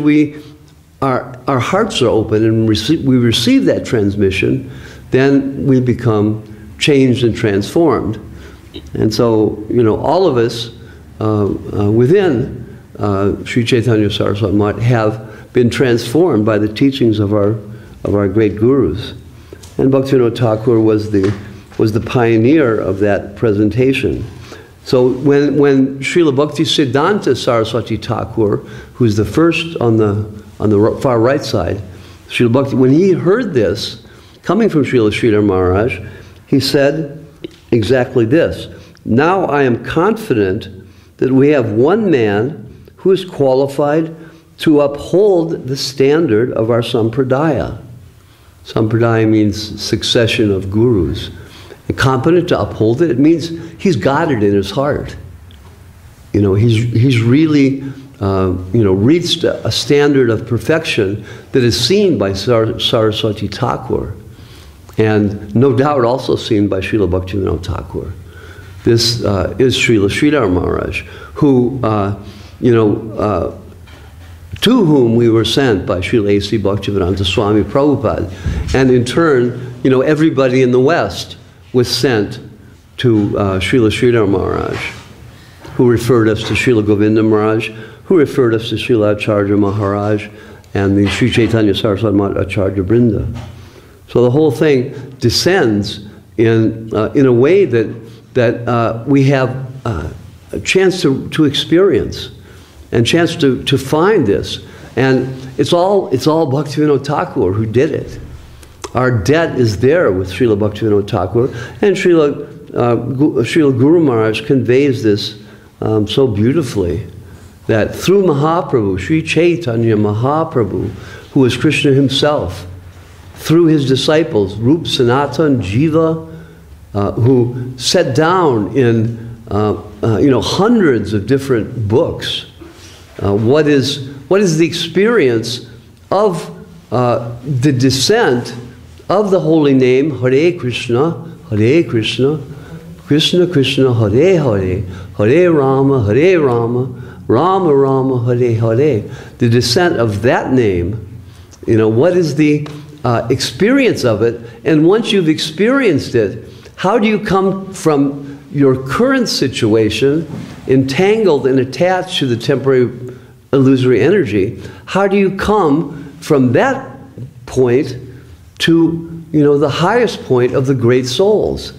our hearts are open and we receive that transmission, then we become changed and transformed. And so, all of us within Sri Chaitanya Saraswati Math have been transformed by the teachings of our great gurus. And Bhaktivinoda Thakur was the pioneer of that presentation. So when Srila Bhakti Siddhanta Saraswati Thakur, who's the first on the far right side, Srila Bhakti, when he heard this coming from Srila Sridhar Maharaj, he said exactly this: now I am confident that we have one man who is qualified to uphold the standard of our sampradaya. Sampradaya means succession of gurus. And competent to uphold it, it means he's got it in his heart. He's really reached a standard of perfection that is seen by Saraswati Thakur, and no doubt also seen by Srila Bhaktivinoda Thakur. This is Srila Sridhar Maharaj, who, to whom we were sent by Srila A.C. Bhaktivedanta Swami Prabhupada. And in turn, everybody in the West was sent to Srila Sridhar Maharaj, who referred us to Srila Govinda Maharaj, who referred us to Srila Acharya Maharaj, and the Sri Chaitanya Saraswati Math Acharya Brinda. So the whole thing descends in a way that we have a chance to experience and chance to find this. And it's all Bhaktivinoda Thakur who did it. Our debt is there with Srila Bhaktivinoda Thakur, and Srila Guru Maharaj conveys this so beautifully, that through Mahaprabhu, Sri Chaitanya Mahaprabhu, who is Krishna himself, through his disciples, Rup, Sanatan, Jiva, who set down in hundreds of different books what is the experience of the descent of the holy name Hare Krishna, Krishna Krishna, Hare Hare, Hare Rama, Rama Rama, Hare Hare. The descent of that name, what is the experience of it? And once you've experienced it, how do you come from your current situation, entangled and attached to the temporary illusory energy? How do you come from that point to, the highest point of the great souls?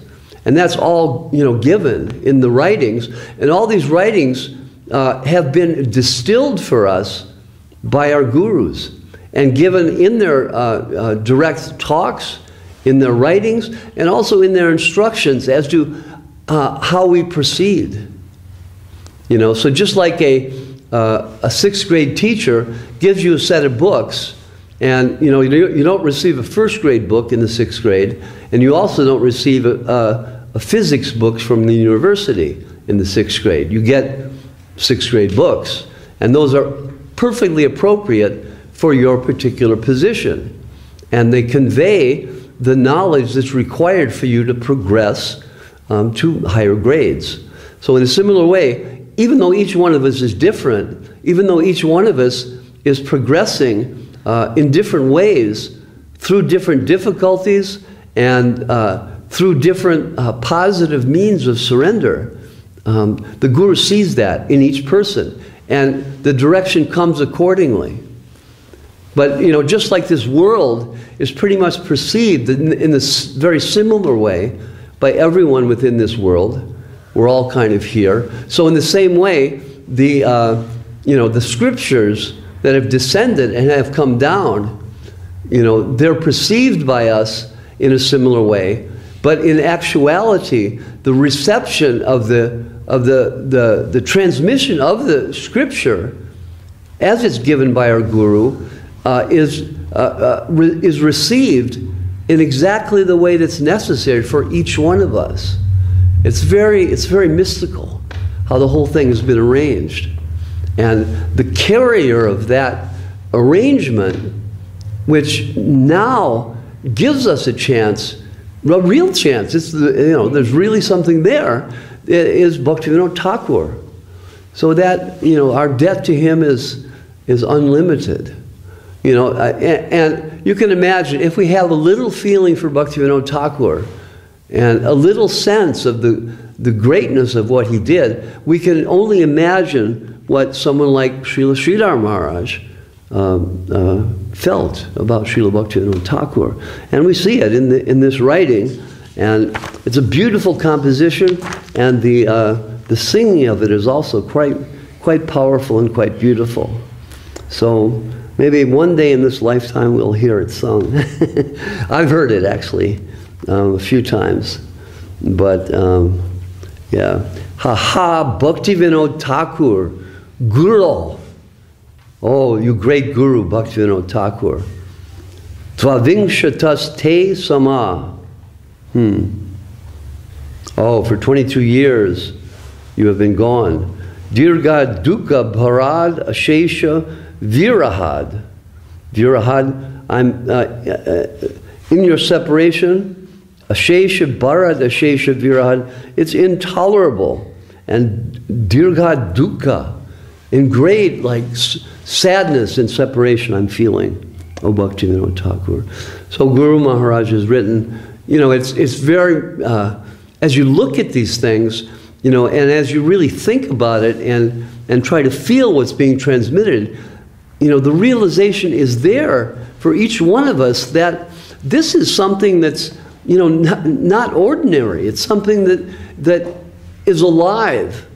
And that's all, given in the writings. And all these writings have been distilled for us by our gurus and given in their direct talks, in their writings, and also in their instructions as to how we proceed. You know, so just like a 6th grade teacher gives you a set of books, and you know, you don't receive a 1st grade book in the 6th grade, and you also don't receive a physics books from the university in the 6th grade. You get 6th grade books, and those are perfectly appropriate for your particular position, and they convey the knowledge that's required for you to progress to higher grades. So in a similar way, even though each one of us is different, even though each one of us is progressing in different ways through different difficulties and through different positive means of surrender, the Guru sees that in each person, and the direction comes accordingly. But you know, just like this world is pretty much perceived in this very similar way by everyone within this world, we're all kind of here. So in the same way, the you know, the scriptures that have descended and have come down, you know, they're perceived by us in a similar way. But in actuality, the reception of the transmission of the scripture, as it's given by our guru, is received in exactly the way that's necessary for each one of us. It's very mystical how the whole thing has been arranged. And the carrier of that arrangement, which now gives us a chance, a real chance, it's the, you know, there's really something there, is Bhaktivinoda Thakur. So that, you know, our debt to him is unlimited. You know, and you can imagine if we have a little feeling for Bhaktivinoda Thakur and a little sense of the greatness of what he did, we can only imagine what someone like Srila Sridhar Maharaj felt about Srila Bhaktivinoda Thakur. And we see it in this writing, and it's a beautiful composition, and the singing of it is also quite powerful and quite beautiful. So maybe one day in this lifetime we'll hear it sung. I've heard it actually a few times, but yeah. Ha ha, Bhaktivinoda Thakur, Guru. Oh, you great Guru, Bhaktivinoda Thakur. Tvavingshatas te sama. Oh, for 22 years you have been gone. Dirga dukkha bharad ashesha virahad. Virahad, I'm in your separation. Ashesha bharad ashesha virahad. It's intolerable. And dirga dukkha, in great sadness and separation I'm feeling. Oh, Bhaktivinoda Thakur. So Guru Maharaj has written, you know, it's very, as you look at these things, you know, and as you really think about it and try to feel what's being transmitted, you know, the realization is there for each one of us that this is something that's, you know, not ordinary. It's something that is alive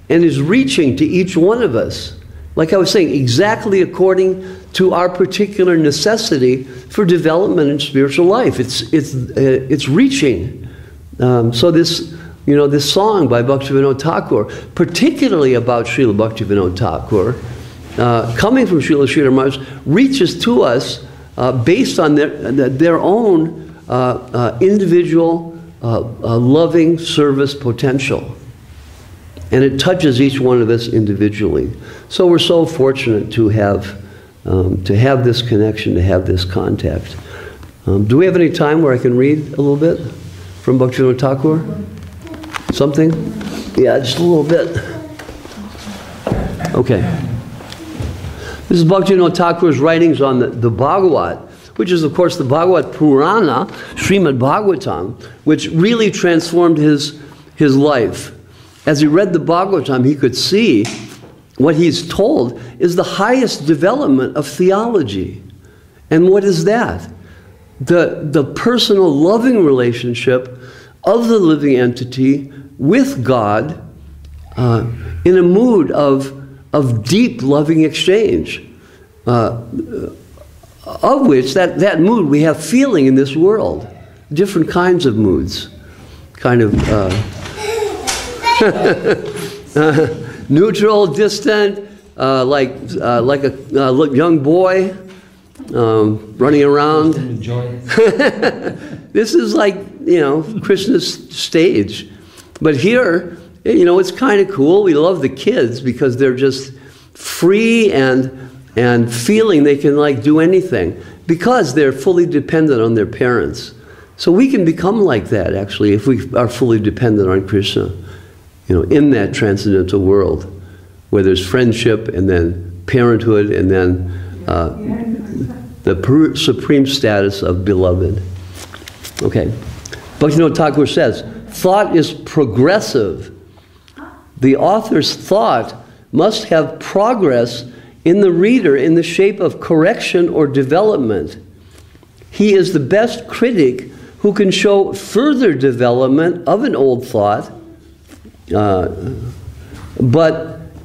and is reaching to each one of us. Like I was saying, exactly according to our particular necessity for development in spiritual life. It's reaching. So this, you know, this song by Bhaktivinoda Thakur, particularly about Srila Bhaktivinoda Thakur, coming from Srila Sridhar Maharaj, reaches to us based on their own individual loving service potential. And it touches each one of us individually. So we're so fortunate to have this connection, to have this contact. Do we have any time where I can read a little bit from Bhaktivinoda Thakur? Something? Yeah, just a little bit. Okay. This is Bhaktivinoda Thakur's writings on the Bhagavat, which is, of course, the Bhagavat Purana, Srimad Bhagavatam, which really transformed his life. As he read the Bhagavatam, he could see what he's told is the highest development of theology. And what is that? The personal loving relationship of the living entity with God in a mood of deep loving exchange, of which that mood we have feeling in this world, different kinds of moods, kind of neutral, distant, like a young boy running around. This is like, Krishna's stage. But here, it's kind of cool. We love the kids because they're just free and feeling they can do anything because they're fully dependent on their parents. So we can become like that, actually, if we are fully dependent on Krishna, in that transcendental world where there's friendship and then parenthood and then the supreme status of beloved. Okay. Bhaktivinoda Thakur says, thought is progressive. The author's thought must have progress in the reader in the shape of correction or development. He is the best critic who can show further development of an old thought, but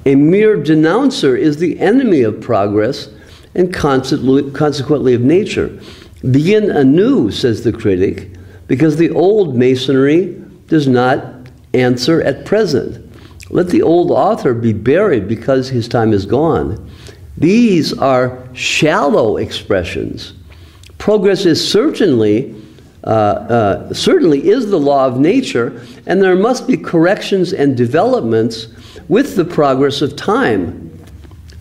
a mere denouncer is the enemy of progress and consequently of nature. Begin anew, says the critic, because the old masonry does not answer at present. Let the old author be buried because his time is gone. These are shallow expressions. Progress is certainly is the law of nature, and there must be corrections and developments with the progress of time.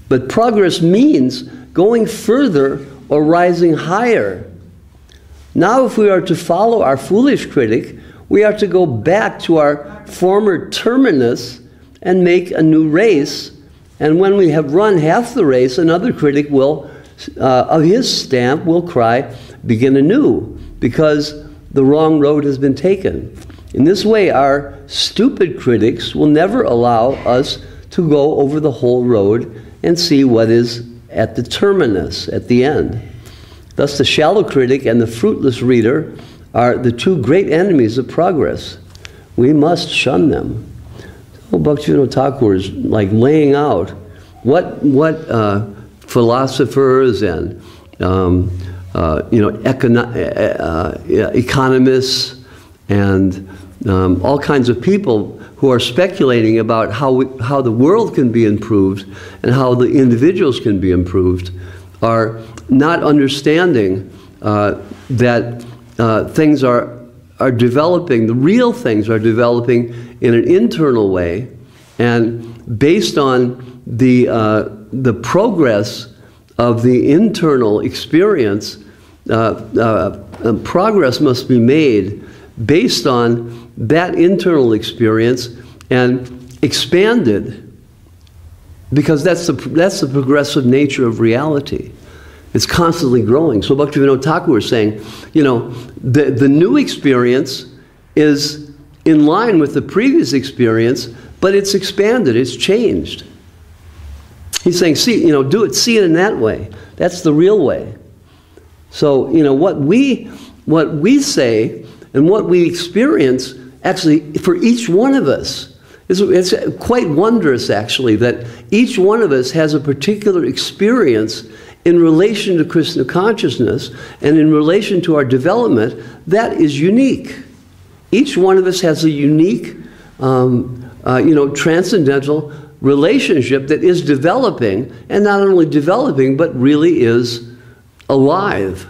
But progress means going further or rising higher. Now, if we are to follow our foolish critic, we are to go back to our former terminus and make a new race. And when we have run half the race, another critic will, of his stamp, will cry, begin anew, because the wrong road has been taken. In this way, our stupid critics will never allow us to go over the whole road and see what is at the terminus, at the end. Thus, the shallow critic and the fruitless reader are the two great enemies of progress. We must shun them. So Bhaktivinoda Thakur is laying out what philosophers and economists and all kinds of people who are speculating about how the world can be improved and how the individuals can be improved are not understanding that things are developing, the real things are developing in an internal way, and based on the progress of the internal experience, progress must be made based on that internal experience and expanded, because that's the progressive nature of reality. It's constantly growing. So Bhaktivinoda Thakur is saying, the new experience is in line with the previous experience, but it's expanded, it's changed. He's saying, see it in that way. That's the real way. So, what we say and what we experience, actually, for each one of us, it's quite wondrous, actually, that each one of us has a particular experience in relation to Krishna consciousness and in relation to our development that is unique. Each one of us has a unique, transcendental relationship that is developing, and not only developing, but really is alive.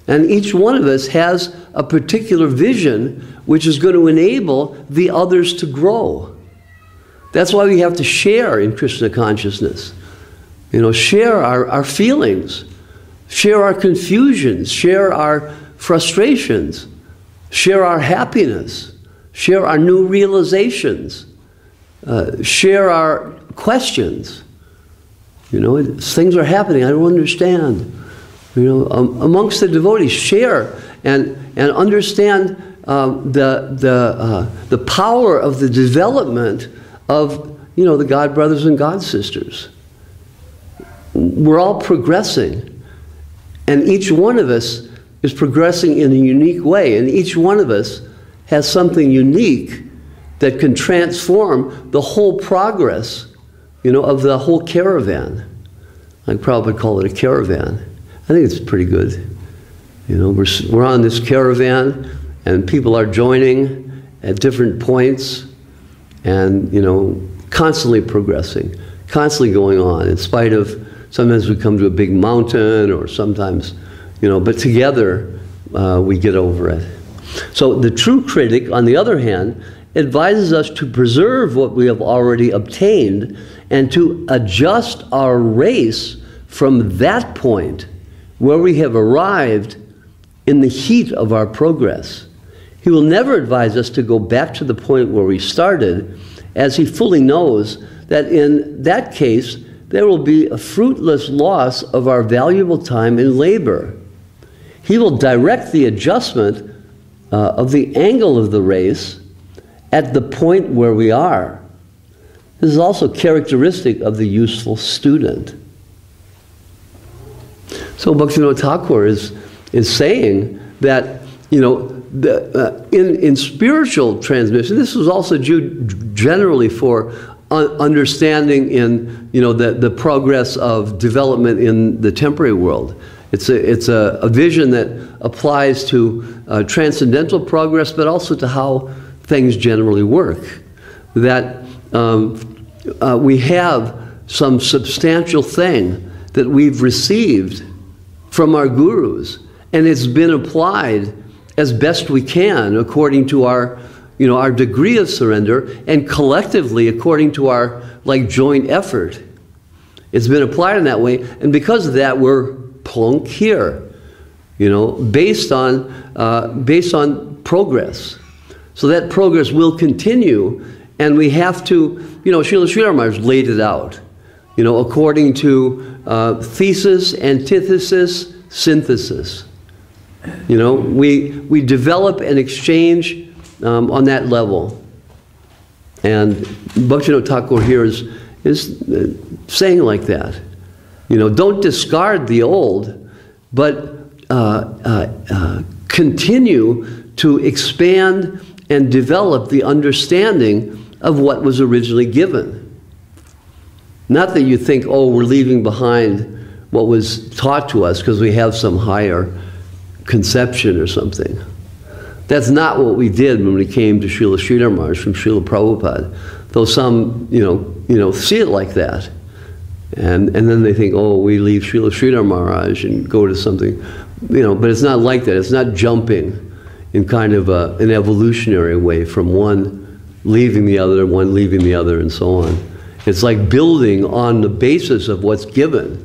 And each one of us has a particular vision which is going to enable the others to grow. That's why we have to share in Krishna consciousness. Share our feelings, share our confusions, share our frustrations, share our happiness, share our new realizations, share our questions. Things are happening, I don't understand. Amongst the devotees, share and understand the power of the development of the God brothers and God sisters. We're all progressing, and each one of us is progressing in a unique way, and each one of us has something unique that can transform the whole progress, of the whole caravan. I'd probably call it a caravan. I think it's pretty good. We're on this caravan, and people are joining at different points, and constantly progressing, constantly going on, in spite of sometimes we come to a big mountain, or sometimes, but together we get over it. So the true critic, on the other hand, advises us to preserve what we have already obtained and to adjust our race from that point where we have arrived in the heat of our progress. He will never advise us to go back to the point where we started, as he fully knows that in that case there will be a fruitless loss of our valuable time and labor. He will direct the adjustment of the angle of the race at the point where we are. This is also characteristic of the useful student. So Bhaktivinoda Thakur is saying that, in spiritual transmission, this was also generally for understanding in, the progress of development in the temporary world. It's a vision that applies to transcendental progress, but also to how things generally work. That we have some substantial thing that we've received from our gurus, and it's been applied as best we can according to our degree of surrender, and collectively according to our joint effort. It's been applied in that way, and because of that we're plunk here, based on progress. So that progress will continue, and we have to, Srila Maharaj laid it out, according to thesis, antithesis, synthesis. We develop and exchange on that level. And Bhaktivinoda Thakur here is saying like that. Don't discard the old, but continue to expand and develop the understanding of what was originally given. Not that you think, oh, we're leaving behind what was taught to us because we have some higher conception or something. That's not what we did when we came to Srila Sridhar Maharaj from Srila Prabhupada. Though some, see it like that. And then they think, oh, we leave Srila Sridhar Maharaj and go to something, but it's not like that. It's not jumping in kind of an evolutionary way from one leaving the other, one leaving the other, and so on. It's like building on the basis of what's given.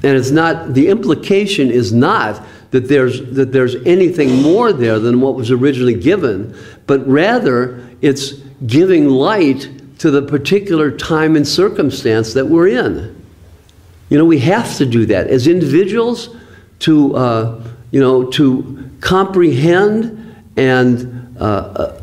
And it's not, the implication is not that there's anything more there than what was originally given, but rather it's giving light to the particular time and circumstance that we're in. We have to do that as individuals to comprehend and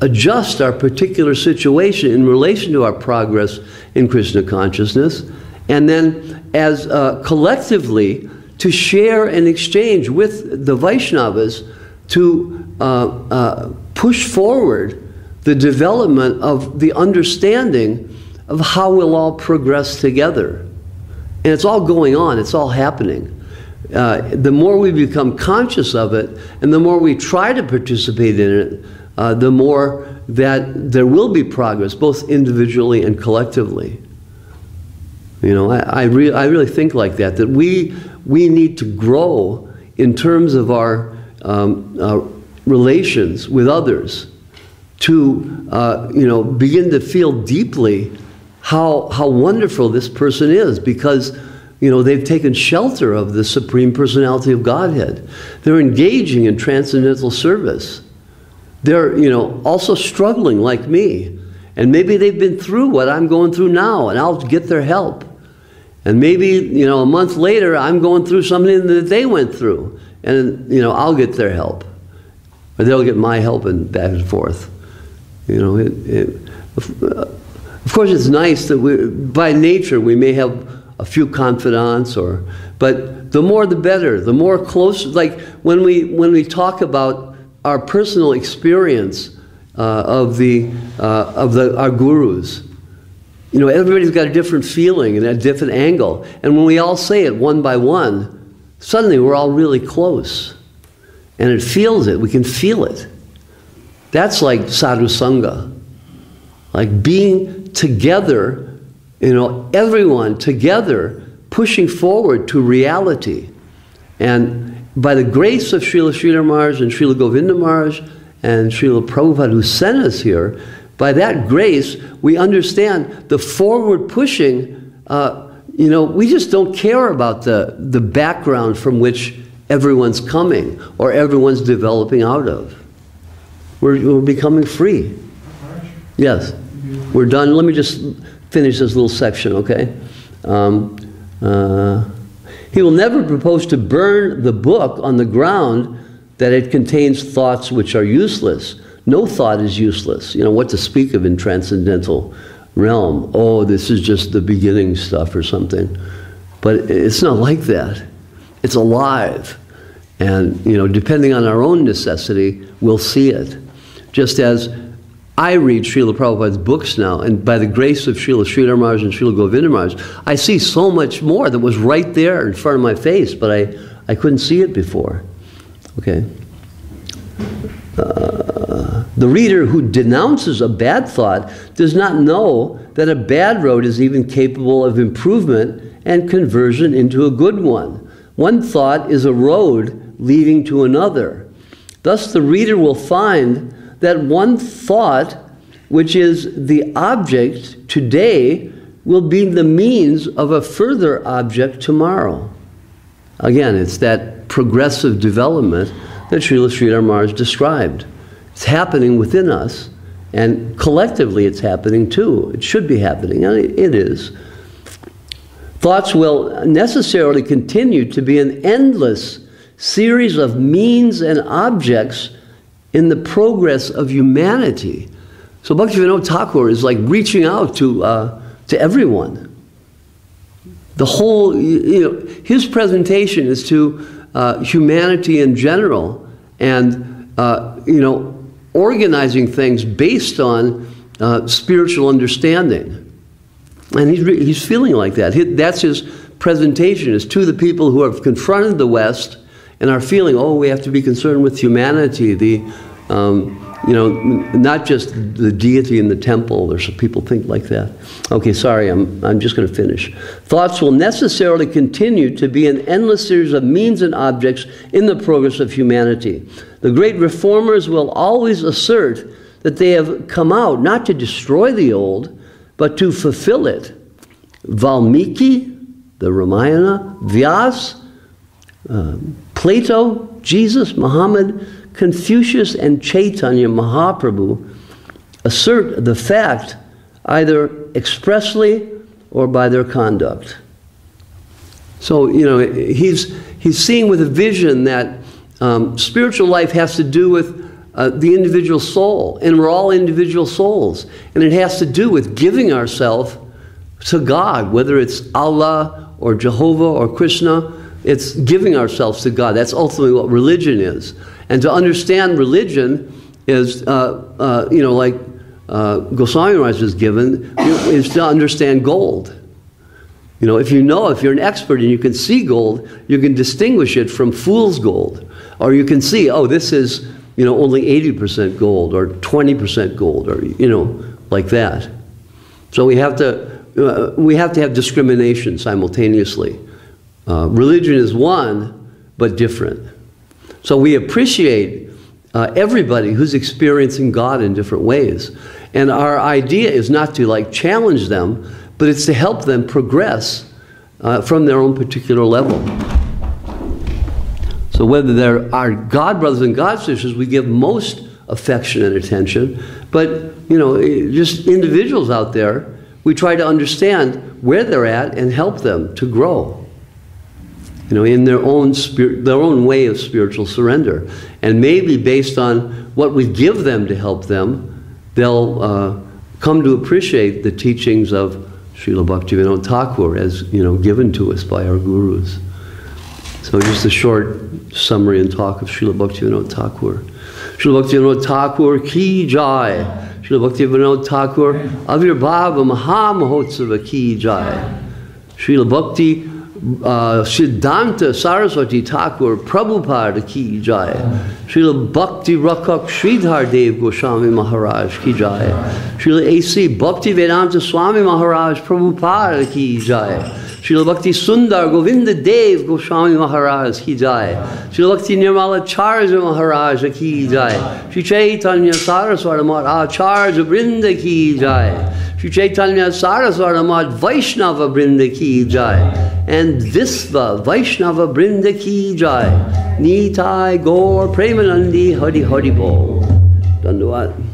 adjust our particular situation in relation to our progress in Krishna consciousness, and then as collectively to share and exchange with the Vaishnavas to push forward the development of the understanding of how we'll all progress together. And it's all going on, it's all happening. The more we become conscious of it, and the more we try to participate in it, the more that there will be progress, both individually and collectively. I really think like that we need to grow in terms of our relations with others, to begin to feel deeply how wonderful this person is, because they've taken shelter of the Supreme Personality of Godhead. They're engaging in transcendental service. They're also struggling like me, and maybe they've been through what I'm going through now, and I'll get their help. And maybe a month later I'm going through something that they went through, and I'll get their help, or they'll get my help, and back and forth. Of course, it's nice that by nature we may have a few confidants, but the more the better. The more close, like when we talk about our personal experience our gurus. You know, everybody's got a different feeling and a different angle. And when we all say it one by one, suddenly we're all really close. And it feels it. We can feel it. That's like sadhu sangha. Like being together, you know, everyone together pushing forward to reality. And by the grace of Srila Sridhar Maharaj and Srila Govinda Maharaj and Srila Prabhupada who sent us here, by that grace, we understand the forward pushing, you know, we just don't care about the background from which everyone's coming or everyone's developing out of. We're becoming free. Yes, we're done. Let me just finish this little section, okay? He will never propose to burn the book on the ground that it contains thoughts which are useless. No thought is useless. You know, what to speak of in transcendental realm. Oh, this is just the beginning stuff or something. But it's not like that. It's alive. And, you know, depending on our own necessity, we'll see it. Just as I read Srila Prabhupada's books now, and by the grace of Srila Sridhar Maharaj and Srila Govinda Maharaj, I see so much more that was right there in front of my face, but I couldn't see it before. Okay? The reader who denounces a bad thought does not know that a bad road is even capable of improvement and conversion into a good one. One thought is a road leading to another. Thus the reader will find that one thought, which is the object today, will be the means of a further object tomorrow. Again, it's that progressive development that Srila Sridhar Maharaj described. It's happening within us, and collectively it's happening too. It should be happening, and it is. Thoughts will necessarily continue to be an endless series of means and objects in the progress of humanity. So Bhakti Vinod Thakur is like reaching out to everyone. The whole, you know, his presentation is to humanity in general, and you know, organizing things based on spiritual understanding. And he's feeling like that. That's his presentation, is to the people who have confronted the West and are feeling, oh, we have to be concerned with humanity, you know, not just the deity in the temple. There's some people think like that. Okay, sorry, I'm just going to finish. Thoughts will necessarily continue to be an endless series of means and objects in the progress of humanity. The great reformers will always assert that they have come out not to destroy the old, but to fulfill it. Valmiki, the Ramayana, Vyas, Plato, Jesus, Muhammad, Confucius, and Chaitanya Mahaprabhu assert the fact either expressly or by their conduct. So, you know, he's seeing with a vision that spiritual life has to do with the individual soul, and we're all individual souls, and it has to do with giving ourselves to God, whether it's Allah or Jehovah or Krishna. It's giving ourselves to God. That's ultimately what religion is. And to understand religion is, you know, like Goswami Maharaj is given, is to understand gold. You know, if you're an expert and you can see gold, you can distinguish it from fool's gold. Or you can see, oh, this is, you know, only 80% gold or 20% gold, or, you know, like that. So we have to have discrimination simultaneously. Religion is one, but different. So we appreciate everybody who's experiencing God in different ways. And our idea is not to like challenge them, but it's to help them progress from their own particular level. So whether they're our God brothers and God sisters, we give most affection and attention. But, you know, just individuals out there, we try to understand where they're at and help them to grow. You know, in their own way of spiritual surrender. And maybe based on what we give them to help them, they'll come to appreciate the teachings of Srila Bhakti Vinod Thakur as, you know, given to us by our gurus. So just a short summary and talk of Srila Bhakti Vinod Thakur. Srila Bhakti Vinod Thakur ki jai. Srila Bhakti Vinod Thakur Avirbhava Mahamahotsava ki jai. Srila Bhakti Siddhanta Saraswati Thakur Prabhupada ki jai. Srila Bhakti Rakak Sridhar Dev Goswami Maharaj ki jai. Srila A.C. Bhakti Vedanta Swami Maharaj Prabhupada ki jai. Srila Bhakti Sundar Govinda Dev Goswami Maharaj ki jai. Srila Bhakti Nirmala Charja Maharaj ki jai. Sri Chaitanya Saraswati Mat Acharya Brinda ki jai. Sri Chaitanya Saraswati Mat Vaishnava Brinda ki jai. And Visva Vaishnava Brinda ki jai. Nitai Gaur Premanandi Hari Hari Bol. Dandavat.